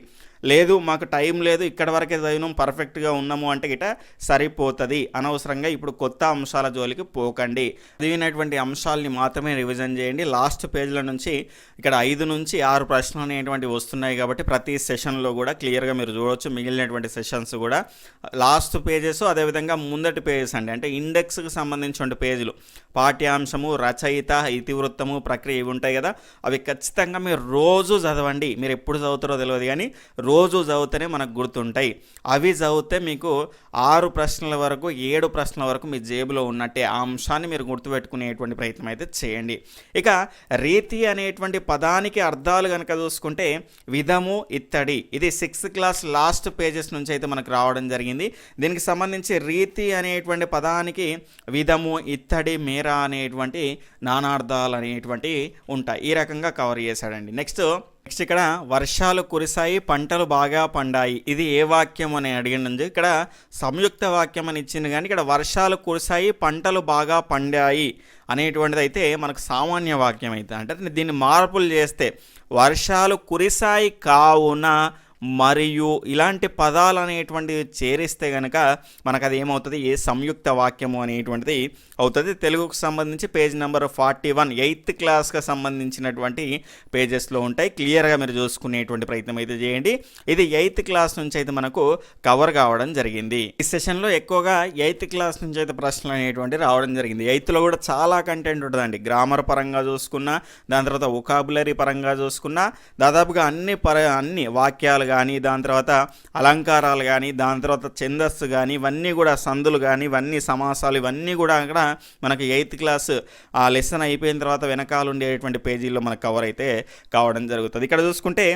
లేదు మాకు టైం లేదు, ఇక్కడ వరకే చదివినాం, పర్ఫెక్ట్గా ఉన్నాము అంటే గిట సరిపోతుంది. అనవసరంగా ఇప్పుడు కొత్త అంశాల జోలికి పోకండి. చదివినటువంటి అంశాలని మాత్రమే రివిజన్ చేయండి. లాస్ట్ పేజ్ల నుంచి ఇక్కడ 5 నుంచి 6 ప్రశ్నలు అనేటువంటివి వస్తున్నాయి. కాబట్టి ప్రతి సెషన్లో కూడా క్లియర్గా మీరు చూడవచ్చు. మిగిలినటువంటి సెషన్స్ కూడా లాస్ట్ పేజెస్, అదేవిధంగా ముందటి పేజెస్ అండి. అంటే ఇండెక్స్కి సంబంధించిన పేజీలు, పాఠ్యాంశము, రచయిత, ఇతివృత్తము, ప్రక్రియ ఇవి ఉంటాయి కదా, అవి ఖచ్చితంగా మీరు రోజు చదవండి. మీరు ఎప్పుడు చదువుతారో తెలియదు, కానీ రోజు చదివితేనే మనకు గుర్తుంటాయి. అవి చదివితే మీకు 6 ప్రశ్నల వరకు 7 ప్రశ్నల వరకు మీ జేబులో ఉన్నట్టే. ఆ అంశాన్ని మీరు గుర్తుపెట్టుకునేటువంటి ప్రయత్నం అయితే చేయండి. ఇక రీతి అనేటువంటి పదానికి అర్థాలు కనుక చూసుకుంటే విధము, ఇత్తడి, ఇది 6th క్లాస్ లాస్ట్ పేజెస్ నుంచి అయితే మనకు రావడం జరిగింది. దీనికి సంబంధించి రీతి అనేటువంటి పదానికి విధము, ఇత్తడి, మేర అనేటువంటి నానార్థాలు అనేటువంటి ఉంటాయి. ఈ రకంగా కవర్ చేశాడండి. నెక్స్ట్ ఇక్కడ వర్షాలు కురిశాయి, పంటలు బాగా పండాయి, ఇది ఏ వాక్యం అని అడిగినందుకు ఇక్కడ సంయుక్త వాక్యం అని ఇచ్చింది. కానీ ఇక్కడ వర్షాలు కురిశాయి, పంటలు బాగా పండాయి అనేటువంటిది అయితే మనకు సామాన్య వాక్యం అయితే. అంటే దీన్ని మార్పులు చేస్తే వర్షాలు కురిశాయి కావున మరియు ఇలాంటి పదాలు అనేటువంటివి చేరిస్తే కనుక మనకు అది ఏమవుతుంది, ఏ సంయుక్త వాక్యము అనేటువంటిది అవుతుంది. తెలుగుకు సంబంధించి పేజ్ నెంబర్ 41 8th క్లాస్కి సంబంధించినటువంటి పేజెస్లో ఉంటాయి. క్లియర్గా మీరు చూసుకునేటువంటి ప్రయత్నం అయితే చేయండి. ఇది 8th క్లాస్ నుంచి అయితే మనకు కవర్ కావడం జరిగింది. ఈ సెషన్లో ఎక్కువగా 8th క్లాస్ నుంచి అయితే ప్రశ్నలు అనేటువంటి రావడం జరిగింది. 8thలో కూడా చాలా కంటెంట్ ఉంటుందండి. గ్రామర్ పరంగా చూసుకున్నా, దాని తర్వాత వొకాబులరీ పరంగా చూసుకున్నా, దాదాపుగా అన్ని వాక్యాలు కానీ, దాని తర్వాత అలంకారాలు కానీ, దాని తర్వాత ఛందస్సు కానీ, ఇవన్నీ కూడా సందులు కానీ, ఇవన్నీ సమాసాలు, ఇవన్నీ కూడా అక్కడ మనకి 8th క్లాస్ ఆ లెసన్ అయిపోయిన తర్వాత వెనకాల ఉండేటువంటి పేజీల్లో మనకు కవర్ అయితే కావడం జరుగుతుంది. ఇక్కడ చూసుకుంటే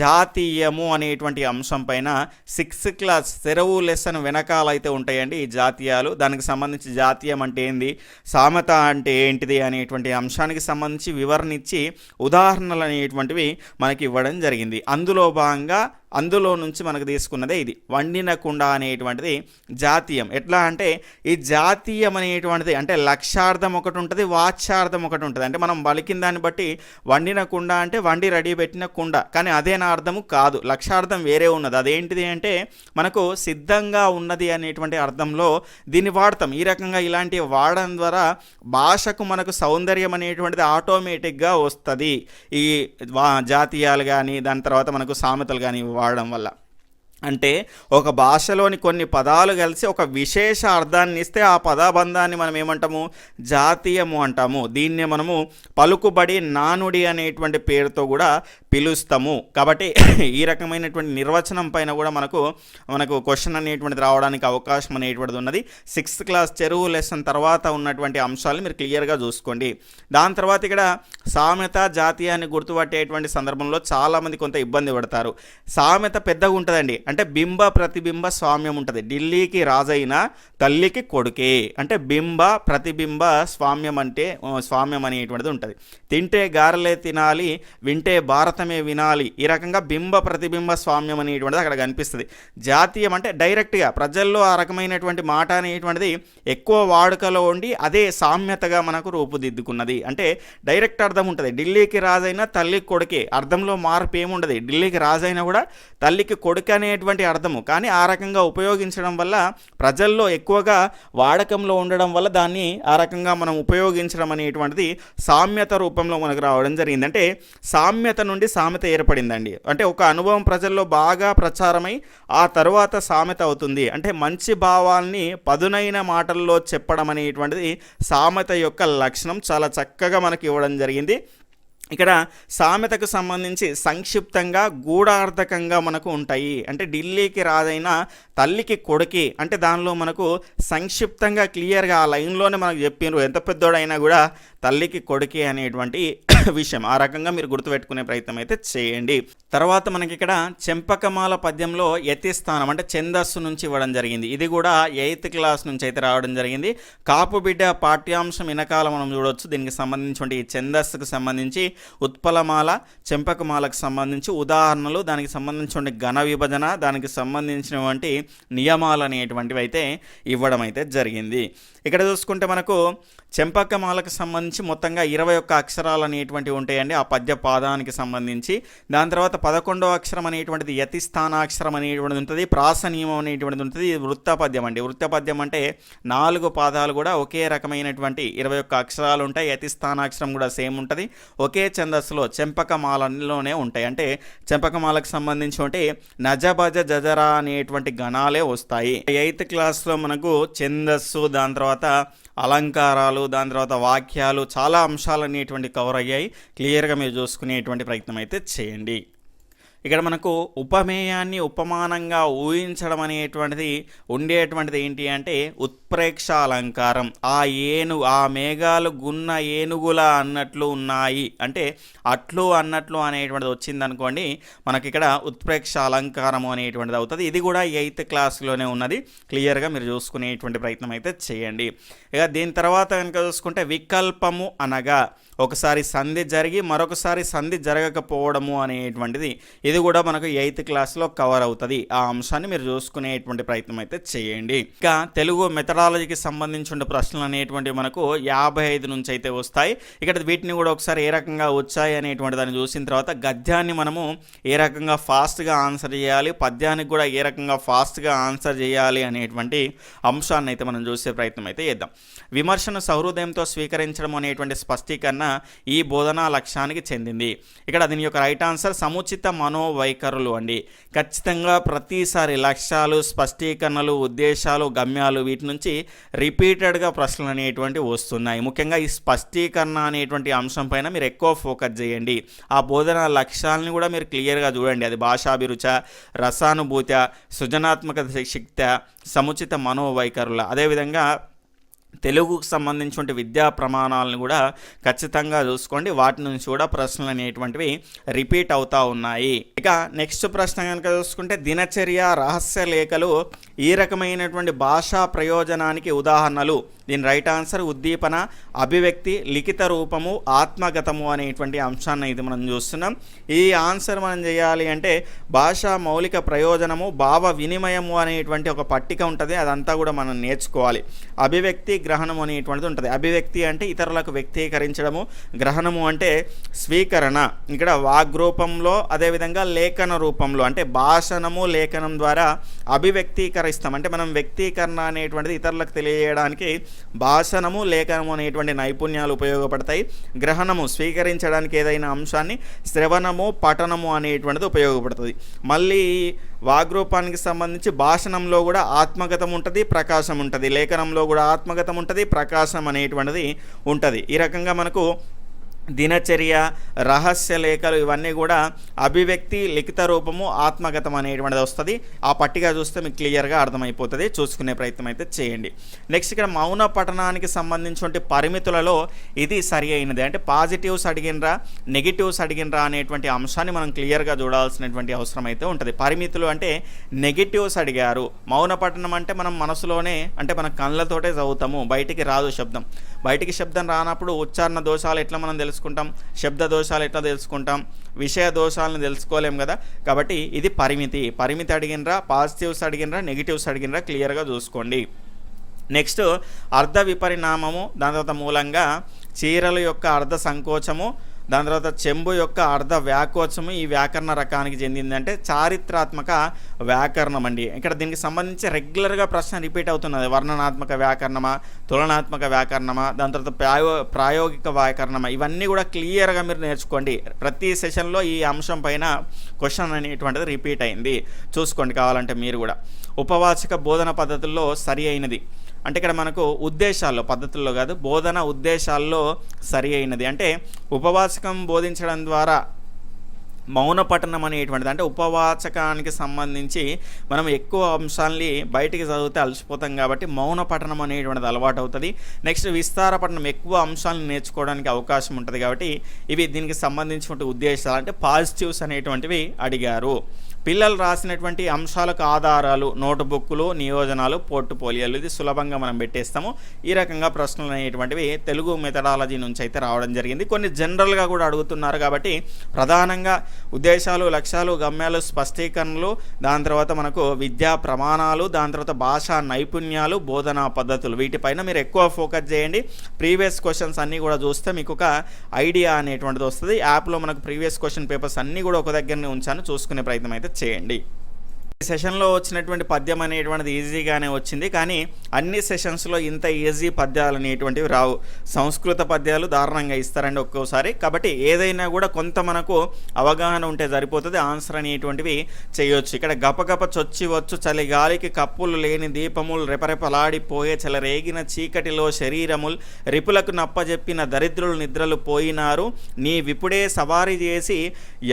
జాతీయము అనేటువంటి అంశం పైన 6th క్లాస్ సెరవు లెసన్ వెనకాల అయితే ఉంటాయండి ఈ జాతీయాలు. దానికి సంబంధించి జాతీయం అంటే ఏంది, సామెత అంటే ఏంటిది అనేటువంటి అంశానికి సంబంధించి వివరణ ఇచ్చి ఉదాహరణలు అనేటువంటివి మనకి ఇవ్వడం జరిగింది. అందులో భాగంగా అందులో నుంచి మనకు తీసుకున్నదే ఇది వండిన కుండ అనేటువంటిది జాతీయం. ఎట్లా అంటే ఈ జాతీయం అనేటువంటిది అంటే లక్ష్యార్థం ఒకటి ఉంటుంది, వాచ్యార్థం ఒకటి ఉంటుంది. అంటే మనం పలికిన దాన్ని బట్టి వండిన కుండ అంటే వండి రెడీ పెట్టిన కుండ, కానీ అదే నా అర్థము కాదు, లక్ష్యార్థం వేరే ఉన్నది. అదేంటిది అంటే మనకు సిద్ధంగా ఉన్నది అనేటువంటి అర్థంలో దీన్ని వాడతాం. ఈ రకంగా ఇలాంటివి వాడడం ద్వారా భాషకు మనకు సౌందర్యం అనేటువంటిది ఆటోమేటిక్గా వస్తుంది. ఈ జాతీయాలు కానీ దాని తర్వాత మనకు సామెతలు కానీ వాడడం వల్ల. అంటే ఒక భాషలోని కొన్ని పదాలు కలిసి ఒక విశేష అర్థాన్ని ఇస్తే ఆ పదబంధాన్ని మనం ఏమంటాము, జాతీయము అంటాము. దీన్నే మనము పలుకుబడి, నానుడి అనేటువంటి పేరుతో కూడా పిలుస్తాము. కాబట్టి ఈ రకమైనటువంటి నిర్వచనం పైన కూడా మనకు క్వశ్చన్ అనేటువంటిది రావడానికి అవకాశం అనేటువంటిది ఉన్నది. 6th క్లాస్ చెరువు లెసన్ తర్వాత ఉన్నటువంటి అంశాలను మీరు క్లియర్గా చూసుకోండి. దాని తర్వాత ఇక్కడ సామెత, జాతీయాన్ని గుర్తుపట్టేటువంటి సందర్భంలో చాలామంది కొంత ఇబ్బంది పడతారు. సామెత పెద్దగా ఉంటుందండి, అంటే బింబ ప్రతిబింబ స్వామ్యం ఉంటుంది. ఢిల్లీకి రాజైన తల్లికి కొడుకే అంటే బింబ ప్రతిబింబ స్వామ్యం అంటే స్వామ్యం అనేటువంటిది ఉంటుంది. తింటే గారెలే తినాలి, వింటే భారతమే వినాలి. ఈ రకంగా బింబ ప్రతిబింబ స్వామ్యం అనేటువంటిది అక్కడ కనిపిస్తుంది. జాతీయం అంటే డైరెక్ట్గా ప్రజల్లో ఆ రకమైనటువంటి మాట అనేటువంటిది ఎక్కువ వాడుకలో ఉండి అదే సామ్యతగా మనకు రూపుదిద్దుకున్నది. అంటే డైరెక్ట్ అర్థం ఉంటుంది. ఢిల్లీకి రాజైన తల్లికి కొడుకే, అర్థంలో మార్పు ఏముండదు. ఢిల్లీకి రాజైనా కూడా తల్లికి కొడుకు అనేటువంటి అర్థము, కానీ ఆ రకంగా ఉపయోగించడం వల్ల ప్రజల్లో ఎక్కువగా వాడకంలో ఉండడం వల్ల దాన్ని ఆ రకంగా మనం ఉపయోగించడం అనేటువంటిది సామ్యత రూపంలో మనకు రావడం జరిగింది. అంటే సామ్యత నుండి సామెత ఏర్పడిందండి. అంటే ఒక అనుభవం ప్రజల్లో బాగా ప్రచారమై ఆ తరువాత సామెత అవుతుంది. అంటే మంచి భావాల్ని పదునైన మాటల్లో చెప్పడం అనేటువంటిది సామెత యొక్క లక్షణం. చాలా చక్కగా మనకి ఇవ్వడం జరిగింది. ఇక్కడ సామెతకు సంబంధించి సంక్షిప్తంగా గూఢార్థకంగా మనకు ఉంటాయి. అంటే ఢిల్లీకి రాజైన తల్లికి కొడుకి అంటే దానిలో మనకు సంక్షిప్తంగా క్లియర్గా ఆ లైన్లోనే మనకు చెప్పినారు, ఎంత పెద్దోడైనా కూడా తల్లికి కొడుకి అనేటువంటి విషయం. ఆ రకంగా మీరు గుర్తుపెట్టుకునే ప్రయత్నం అయితే చేయండి. తర్వాత మనకి ఇక్కడ చెంపకమాల పద్యంలో యతిస్థానం అంటే ఛందస్సు నుంచి ఇవ్వడం జరిగింది. ఇది కూడా 8th క్లాస్ నుంచి అయితే రావడం జరిగింది. కాపు బిడ్డ పాఠ్యాంశం వెనకాల మనం చూడవచ్చు. దీనికి సంబంధించి ఈ ఛందస్సుకు సంబంధించి ఉత్పలమాల, చెంపకమాలకు సంబంధించి ఉదాహరణలు, దానికి సంబంధించిన ఘన విభజన, దానికి సంబంధించినటువంటి నియమాలు అనేటువంటివి అయితే ఇవ్వడం అయితే జరిగింది. ఇక్కడ చూసుకుంటే మనకు చెంపకమాలకు సంబంధించి మొత్తంగా 21 అక్షరాలు అనేటువంటివి ఉంటాయండి ఆ పద్య పాదానికి సంబంధించి. దాని తర్వాత 11వ అక్షరం అనేటువంటిది యతిస్థానాక్షరం అనేటువంటిది ఉంటుంది. ప్రాస నియమం అనేటువంటిది ఉంటుంది. ఇది వృత్తపద్యం అండి. వృత్తపద్యం అంటే 4 పాదాలు కూడా ఒకే రకమైనటువంటి 21 అక్షరాలు ఉంటాయి. యతిస్థానాక్షరం కూడా సేమ్ ఉంటుంది. ఒకే ఛందస్సులో చెంపకమాలలోనే ఉంటాయి. అంటే చెంపకమాలకు సంబంధించి ఉంటే నజభజ జజరా అనేటువంటి గణాలే వస్తాయి. 8th క్లాస్లో మనకు ఛందస్సు, దాని తర్వాత అలంకారాలు, దాని తర్వాత వాక్యాలు, చాలా అంశాలు అనేటువంటి కవర్ అయ్యాయి. క్లియర్గా మీరు చూసుకునేటువంటి ప్రయత్నం అయితే చేయండి. ఇక్కడ మనకు ఉపమేయాన్ని ఉపమానంగా ఊహించడం అనేటువంటిది ఉండేటువంటిది ఏంటి అంటే ఉత్ప్రేక్ష అలంకారం. ఆ మేఘాలు గున్న ఏనుగుల అన్నట్లు ఉన్నాయి అంటే అట్లు అన్నట్లు అనేటువంటిది వచ్చిందనుకోండి, మనకి ఇక్కడ ఉత్ప్రేక్ష అలంకారము అనేటువంటిది అవుతుంది. ఇది కూడా 8th క్లాస్లోనే ఉన్నది. క్లియర్గా మీరు చూసుకునేటువంటి ప్రయత్నం అయితే చేయండి. ఇక దీని తర్వాత కనుక చూసుకుంటే వికల్పము అనగా ఒకసారి సంధి జరిగి మరొకసారి సంధి జరగకపోవడము అనేటువంటిది ఇది కూడా మనకు 8th క్లాస్లో కవర్ అవుతుంది. ఆ అంశాన్ని మీరు చూసుకునేటువంటి ప్రయత్నం అయితే చేయండి. ఇక తెలుగు మెథడాలజీకి సంబంధించిన ప్రశ్నలు అనేటువంటివి మనకు 55 నుంచి అయితే వస్తాయి. ఇక్కడ వీటిని కూడా ఒకసారి ఏ రకంగా వచ్చాయి అనేటువంటి దాన్ని చూసిన తర్వాత గద్యాన్ని మనము ఏ రకంగా ఫాస్ట్గా ఆన్సర్ చేయాలి, పద్యానికి కూడా ఏ రకంగా ఫాస్ట్గా ఆన్సర్ చేయాలి అనేటువంటి అంశాన్ని అయితే మనం చూసే ప్రయత్నం అయితే చేద్దాం. విమర్శను సహృదయంతో స్వీకరించడం అనేటువంటి స్పష్టీకరణ ఈ బోధనా లక్ష్యానికి చెందింది. ఇక్కడ దీని యొక్క రైట్ ఆన్సర్ సముచిత మనోవైఖరులు అండి. ఖచ్చితంగా ప్రతిసారి లక్ష్యాలు, స్పష్టీకరణలు, ఉద్దేశాలు, గమ్యాలు వీటి నుంచి రిపీటెడ్గా ప్రశ్నలు అనేటువంటివి వస్తున్నాయి. ముఖ్యంగా ఈ స్పష్టీకరణ అనేటువంటి అంశం పైన మీరు ఎక్కువ ఫోకస్ చేయండి. ఆ బోధనా లక్ష్యాలని కూడా మీరు క్లియర్గా చూడండి. అది భాషాభిరుచ, రసానుభూత, సృజనాత్మక శక్తి, సముచిత మనోవైఖరుల, అదేవిధంగా తెలుగుకు సంబంధించిన విద్యా ప్రమాణాలను కూడా ఖచ్చితంగా చూసుకోండి. వాటి నుంచి కూడా ప్రశ్నలు అనేటువంటివి రిపీట్ అవుతూ ఉన్నాయి. ఇక నెక్స్ట్ ప్రశ్న కనుక చూసుకుంటే దినచర్య, రహస్య లేఖలు ఈ రకమైనటువంటి భాషా ప్రయోజనానికి ఉదాహరణలు దీని రైట్ ఆన్సర్ ఉద్దీపన, అభివ్యక్తి, లిఖిత రూపము, ఆత్మగతము అనేటువంటి అంశాన్ని అయితే మనం చూస్తున్నాం. ఈ ఆన్సర్ మనం చేయాలి అంటే భాషా మౌలిక ప్రయోజనము, భావ వినిమయము అనేటువంటి ఒక పట్టిక ఉంటుంది, అదంతా కూడా మనం నేర్చుకోవాలి. అభివ్యక్తి, గ్రహణం అనేటువంటిది ఉంటుంది. అభివ్యక్తి అంటే ఇతరులకు వ్యక్తీకరించడము, గ్రహణము అంటే స్వీకరణ. ఇక్కడ వాగ్రూపంలో అదేవిధంగా లేఖన రూపంలో అంటే భాషణము లేఖనం ద్వారా అభివ్యక్తీకరిస్తాం. అంటే మనం వ్యక్తీకరణ అనేటువంటిది ఇతరులకు తెలియజేయడానికి భాషణము లేఖనము అనేటువంటి నైపుణ్యాలు ఉపయోగపడతాయి. గ్రహణము స్వీకరించడానికి ఏదైనా అంశాన్ని, శ్రవణము పఠనము అనేటువంటిది ఉపయోగపడుతుంది. మళ్ళీ వాగ్రూపానికి సంబంధించి భాషణంలో కూడా ఆత్మగతం ఉంటుంది, ప్రకాశం ఉంటుంది. లేఖనంలో కూడా ఆత్మగతం ఉంటుంది, ప్రకాశం అనేటువంటిది ఉంటుంది. ఈ రకంగా మనకు దినచర్య, రహస్య లేఖలు ఇవన్నీ కూడా అభివ్యక్తి, లిఖిత రూపము, ఆత్మగతం అనేటువంటిది వస్తుంది. ఆ పట్టిక చూస్తే మీకు క్లియర్గా అర్థమైపోతుంది. చూసుకునే ప్రయత్నం అయితే చేయండి. నెక్స్ట్ ఇక్కడ మౌన పఠనానికి సంబంధించిన పరిమితులలో ఇది సరి అయినది. అంటే పాజిటివ్స్ అడిగినరా, నెగిటివ్స్ అడిగినరా అనేటువంటి అంశాన్ని మనం క్లియర్గా చూడాల్సినటువంటి అవసరం అయితే ఉంటుంది. పరిమితులు అంటే నెగిటివ్స్ అడిగారు. మౌన పఠనం అంటే మనం మనసులోనే అంటే మన కళ్ళతోటే చదువుతాము, బయటికి రాదు శబ్దం. బయటికి శబ్దం రానప్పుడు ఉచ్చారణ దోషాలు ఎట్లా మనం తెలుసుకుంటాం, శబ్ద దోషాలు ఎట్లా తెలుసుకుంటాం, విషయ దోషాలను తెలుసుకోలేం కదా. కాబట్టి ఇది పరిమితి అడిగినరా, పాజిటివ్స్ అడిగినరా, నెగిటివ్స్ అడిగినరా క్లియర్గా చూసుకోండి. నెక్స్ట్ అర్ధ విపరిణామము, దాని తర్వాత మూలంగా చీరల యొక్క అర్ధ సంకోచము, దాని తర్వాత చెంబు యొక్క అర్ధ వ్యాకోచము ఈ వ్యాకరణ రకానికి చెందిందంటే చారిత్రాత్మక వ్యాకరణం అండి. ఇక్కడ దీనికి సంబంధించి రెగ్యులర్గా ప్రశ్న రిపీట్ అవుతున్నది. వర్ణనాత్మక వ్యాకరణమా, తులనాత్మక వ్యాకరణమా, దాని తర్వాత ప్రాయోగిక వ్యాకరణమా, ఇవన్నీ కూడా క్లియర్గా మీరు నేర్చుకోండి. ప్రతి సెషన్లో ఈ అంశం పైన క్వశ్చన్ అనేటువంటిది రిపీట్ అయింది, చూసుకోండి కావాలంటే మీరు కూడా. ఉపవాచక బోధన పద్ధతుల్లో సరి అయినది అంటే ఇక్కడ మనకు ఉద్దేశాల్లో, పద్ధతుల్లో కాదు, బోధన ఉద్దేశాల్లో సరి అయినది అంటే ఉపవాచకం బోధించడం ద్వారా మౌన పఠనం అనేటువంటిది అంటే ఉపవాచకానికి సంబంధించి మనం ఎక్కువ అంశాలని బయటికి చదివితే అలసిపోతాం కాబట్టి మౌన పఠనం అనేటువంటిది అలవాటు అవుతుంది. నెక్స్ట్ విస్తార పఠనం, ఎక్కువ అంశాలను నేర్చుకోవడానికి అవకాశం ఉంటుంది. కాబట్టి ఇవి దీనికి సంబంధించిన ఉద్దేశాలు అంటే పాజిటివ్స్ అనేటువంటివి అడిగారు. పిల్లలు రాసినటువంటి అంశాలకు ఆధారాలు, నోటుబుక్లు, నియోజనాలు, పోర్ట్ఫోలియోలు, ఇది సులభంగా మనం పెట్టేస్తాము. ఈ రకంగా ప్రశ్నలు అనేటువంటివి తెలుగు మెథడాలజీ నుంచి అయితే రావడం జరిగింది. కొన్ని జనరల్గా కూడా అడుగుతున్నారు కాబట్టి ప్రధానంగా ఉద్దేశాలు, లక్ష్యాలు, గమ్యాలు, స్పష్టీకరణలు, దాని తర్వాత మనకు విద్యా ప్రమాణాలు, దాని తర్వాత భాషా నైపుణ్యాలు, బోధనా పద్ధతులు, వీటిపైన మీరు ఎక్కువ ఫోకస్ చేయండి. ప్రీవియస్ క్వశ్చన్స్ అన్నీ కూడా చూస్తే మీకు ఒక ఐడియా అనేటువంటిది వస్తుంది. యాప్లో మనకు ప్రీవియస్ క్వశ్చన్ పేపర్స్ అన్నీ కూడా ఒక దగ్గరనే ఉంచాను, చూసుకునే ప్రయత్నం అయితే చేయండి. ఈ సెషన్లో వచ్చినటువంటి పద్యం అనేటువంటిది ఈజీగానే వచ్చింది, కానీ అన్ని సెషన్స్లో ఇంత ఈజీ పద్యాలు అనేటువంటివి రావు. సంస్కృత పద్యాలు దారుణంగా ఇస్తారండి ఒక్కోసారి. కాబట్టి ఏదైనా కూడా కొంత మనకు అవగాహన ఉంటే సరిపోతుంది, ఆన్సర్ అనేటువంటివి చేయొచ్చు. ఇక్కడ గపగప చొచ్చి వచ్చు చలిగాలికి కప్పులు లేని దీపములు, రెపరెపలాడిపోయే చెలరేగిన చీకటిలో శరీరములు, రిపులకు నప్పజెప్పిన దరిద్రులు నిద్రలు పోయినారు, నీ విపుడే సవారీ చేసి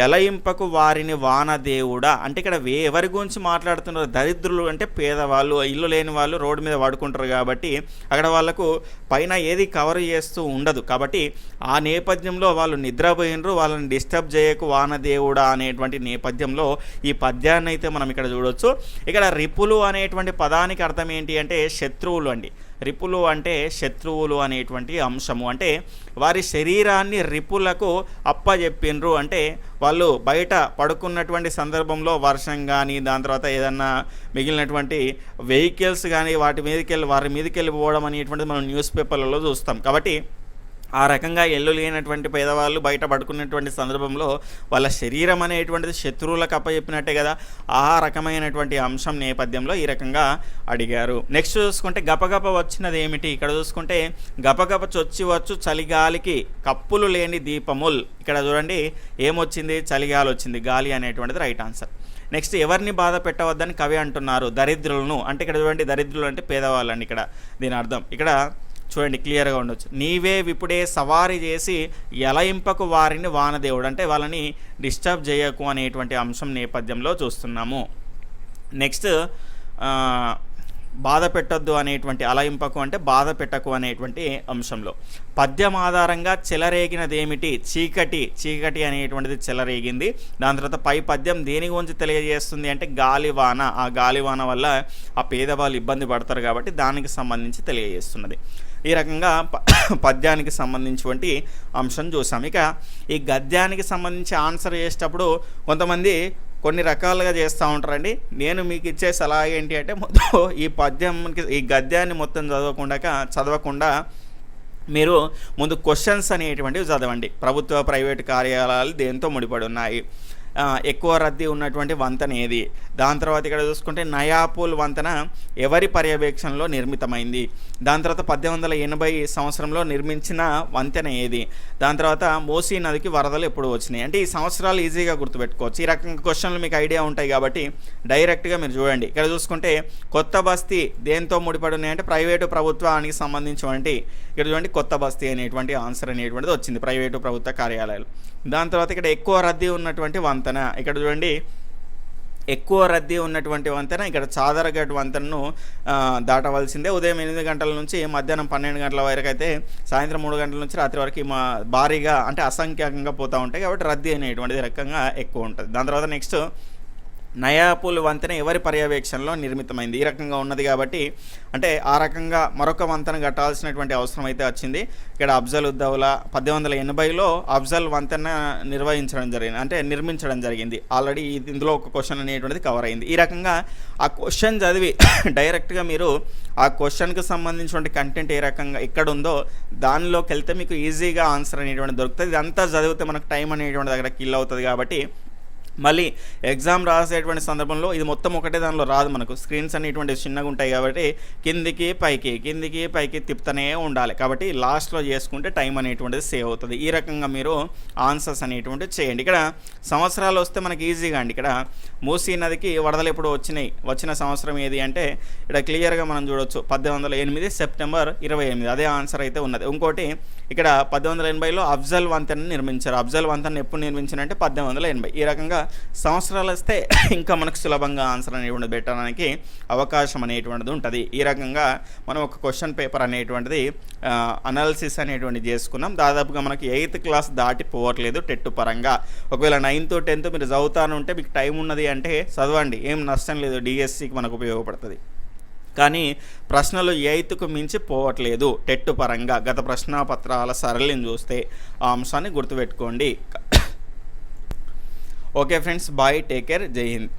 ఎలయింపకు వారిని వానదేవుడా. అంటే ఇక్కడ ఎవరి గురించి మాట్లాడుతున్నారు? దరిద్రులు అంటే పేదవాళ్ళు, ఇల్లు లేని వాళ్ళు, రోడ్డు మీద పడుకుంటారు కాబట్టి అక్కడ వాళ్ళకు పైన ఏది కవర్ చేస్తూ ఉండదు. కాబట్టి ఆ నేపథ్యంలో వాళ్ళు నిద్రపోయినరు, వాళ్ళని డిస్టర్బ్ చేయకు వానదేవుడా అనేటువంటి నేపథ్యంలో ఈ పద్యాన్ని అయితే మనం ఇక్కడ చూడవచ్చు. ఇక్కడ రిపులు అనేటువంటి పదానికి అర్థం ఏంటి అంటే శత్రువులు అండి. రిపులు అంటే శత్రువులు అనేటువంటి అంశము. అంటే వారి శరీరాన్ని రిపులకు అప్పజెప్పినరు అంటే వాళ్ళు బయట పడుకున్నటువంటి సందర్భంలో వర్షం కానీ, దాని తర్వాత ఏదన్నా మిగిలినటువంటి వెహికల్స్ కానీ వారి మీదకి వెళ్ళిపోవడం అనేటువంటిది మనం న్యూస్ పేపర్లలో చూస్తాం. కాబట్టి ఆ రకంగా ఎల్లు లేనటువంటి పేదవాళ్ళు బయట పడుకున్నటువంటి సందర్భంలో వాళ్ళ శరీరం అనేటువంటిది శత్రువులకు అప్పచెప్పినట్టే కదా. ఆ రకమైనటువంటి అంశం నేపథ్యంలో ఈ రకంగా అడిగారు. నెక్స్ట్ చూసుకుంటే గపగప వచ్చినది ఏమిటి? ఇక్కడ చూసుకుంటే గపగప చొచ్చి వచ్చు చలిగాలికి కప్పులు లేని దీపముల్. ఇక్కడ చూడండి ఏమొచ్చింది? చలిగాలి వచ్చింది. గాలి అనేటువంటిది రైట్ ఆన్సర్. నెక్స్ట్ ఎవరిని బాధ పెట్టవద్దని కవి అంటున్నారు? దరిద్రులను. అంటే ఇక్కడ చూడండి దరిద్రులు అంటే పేదవాళ్ళు అండి ఇక్కడ దీని అర్థం. ఇక్కడ చూడండి క్లియర్గా ఉండొచ్చు. నీవే విప్పుడే సవారీ చేసి ఎలయింపకు వారిని వానదేవుడు అంటే వాళ్ళని డిస్టర్బ్ చేయకు అనేటువంటి అంశం నేపథ్యంలో చూస్తున్నాము. నెక్స్ట్ బాధ పెట్టొద్దు అనేటువంటి అలయింపకు అంటే బాధ పెట్టకు అనేటువంటి అంశంలో. పద్యం ఆధారంగా చెలరేగినదేమిటి? చీకటి. చీకటి అనేటువంటిది చెలరేగింది. దాని తర్వాత పై పద్యం దేని గురించి తెలియజేస్తుంది అంటే గాలివాన. ఆ గాలివాన వల్ల ఆ పేదవాళ్ళు ఇబ్బంది పడతారు కాబట్టి దానికి సంబంధించి తెలియజేస్తున్నది. ఈ రకంగా పద్యానికి సంబంధించినటువంటి అంశం చూసాం. ఇక ఈ గద్యానికి సంబంధించి ఆన్సర్ చేసేటప్పుడు కొంతమంది కొన్ని రకాలుగా చేస్తూ ఉంటారండి. నేను మీకు ఇచ్చే సలహా ఏంటి అంటే మొత్తం ఈ గద్యాన్ని మొత్తం చదవకుండా మీరు ముందు క్వశ్చన్స్ అనేటువంటివి చదవండి. ప్రభుత్వ ప్రైవేటు కార్యాలయాలు దేంతో ముడిపడి ఉన్నాయి, ఎక్కువ రద్దీ ఉన్నటువంటి వంతెన ఏది, దాని తర్వాత ఇక్కడ చూసుకుంటే నయాపూల్ వంతెన ఎవరి పర్యవేక్షణలో నిర్మితమైంది, దాని తర్వాత 1880 సంవత్సరంలో నిర్మించిన వంతెన ఏది, దాని తర్వాత మూసీ నదికి వరదలు ఎప్పుడు వచ్చినాయి. అంటే ఈ సంవత్సరాలు ఈజీగా గుర్తుపెట్టుకోవచ్చు. ఈ రకంగా క్వశ్చన్లు మీకు ఐడియా ఉంటాయి కాబట్టి డైరెక్ట్గా మీరు చూడండి. ఇక్కడ చూసుకుంటే కొత్త బస్తీ దేంతో ముడిపడి ఉన్నాయంటే ప్రైవేటు ప్రభుత్వానికి సంబంధించినటువంటి, ఇక్కడ చూడండి కొత్త బస్తీ అనేటువంటి ఆన్సర్ అనేటువంటిది వచ్చింది, ప్రైవేటు ప్రభుత్వ కార్యాలయాలు. దాని తర్వాత ఇక్కడ ఎక్కువ రద్దీ ఉన్నటువంటి వంతెన, ఇక్కడ చూడండి ఎక్కువ రద్దీ ఉన్నటువంటి వంతెన ఇక్కడ చాదరగడ్ వంతెనను దాటవలసిందే. ఉదయం 8 గంటల నుంచి మధ్యాహ్నం 12 గంటల వరకు అయితే సాయంత్రం 3 గంటల నుంచి రాత్రి వరకు భారీగా అంటే అసంఖ్యాకంగా పోతూ ఉంటాయి కాబట్టి రద్దీ అనేటువంటిది రకంగా ఎక్కువ ఉంటుంది. దాని తర్వాత నెక్స్ట్ నయాపూల్ వంతెన ఎవరి పర్యవేక్షణలో నిర్మితమైంది. ఈ రకంగా ఉన్నది కాబట్టి అంటే ఆ రకంగా మరొక వంతెన కట్టాల్సినటువంటి అవసరం అయితే వచ్చింది. ఇక్కడ అఫ్జల్ ఉద్దౌలా 1880లో అఫ్జల్ వంతెన నిర్మించడం జరిగింది. ఆల్రెడీ ఇందులో ఒక క్వశ్చన్ అనేటువంటిది కవర్ అయింది. ఈ రకంగా ఆ క్వశ్చన్ చదివి డైరెక్ట్గా మీరు ఆ క్వశ్చన్కి సంబంధించినటువంటి కంటెంట్ ఏ రకంగా ఎక్కడ ఉందో దానిలోకి వెళ్తే మీకు ఈజీగా ఆన్సర్ అనేటువంటి దొరుకుతుంది. ఇదంతా చదివితే మనకు టైం అనేటువంటి దగ్గర కిల్ అవుతుంది కాబట్టి మళ్ళీ ఎగ్జామ్ రాసేటువంటి సందర్భంలో ఇది మొత్తం ఒకటే దానిలో రాదు. మనకు స్క్రీన్స్ అనేటువంటి చిన్నగా ఉంటాయి కాబట్టి కిందికి పైకి తిప్పుతూనే ఉండాలి. కాబట్టి లాస్ట్లో చేసుకుంటే టైం అనేటువంటిది సేవ్ అవుతుంది. ఈ రకంగా మీరు ఆన్సర్స్ అనేటువంటివి చేయండి. ఇక్కడ సంవత్సరాలు వస్తే మనకి ఈజీగా అండి. ఇక్కడ మూసీ నదికి వరదలు ఎప్పుడు వచ్చిన సంవత్సరం ఏది అంటే ఇక్కడ క్లియర్గా మనం చూడొచ్చు 1808 సెప్టెంబర్ 28. అదే ఆన్సర్ అయితే ఉన్నది. ఇంకోటి ఇక్కడ 1880లో అఫ్జల్ వంతెన నిర్మించారు. అఫ్జల్ వంతెన ఎప్పుడు నిర్మించారంటే 1880. ఈ రకంగా సంవత్సరాలు వస్తే ఇంకా మనకు సులభంగా ఆన్సర్ అనేటువంటిది పెట్టడానికి అవకాశం అనేటువంటిది ఉంటుంది. ఈ రకంగా మనం ఒక క్వశ్చన్ పేపర్ అనేటువంటిది అనాలిసిస్ అనేటువంటిది చేసుకున్నాం. దాదాపుగా మనకి 8th క్లాస్ దాటిపోవట్లేదు టెట్ పరంగా. ఒకవేళ 9th 10th మీరు చదువుతానంటే మీకు టైం ఉన్నది అంటే చదవండి, ఏం నష్టం లేదు, డిఎస్సికి మనకు ఉపయోగపడుతుంది. కానీ ప్రశ్నలు 8కు మించి పోవట్లేదు టెట్ పరంగా. గత ప్రశ్నాపత్రాల సరళిని చూస్తే ఆ అంశాన్ని గుర్తుపెట్టుకోండి. Okay friends, bye, take care, జై హింద్.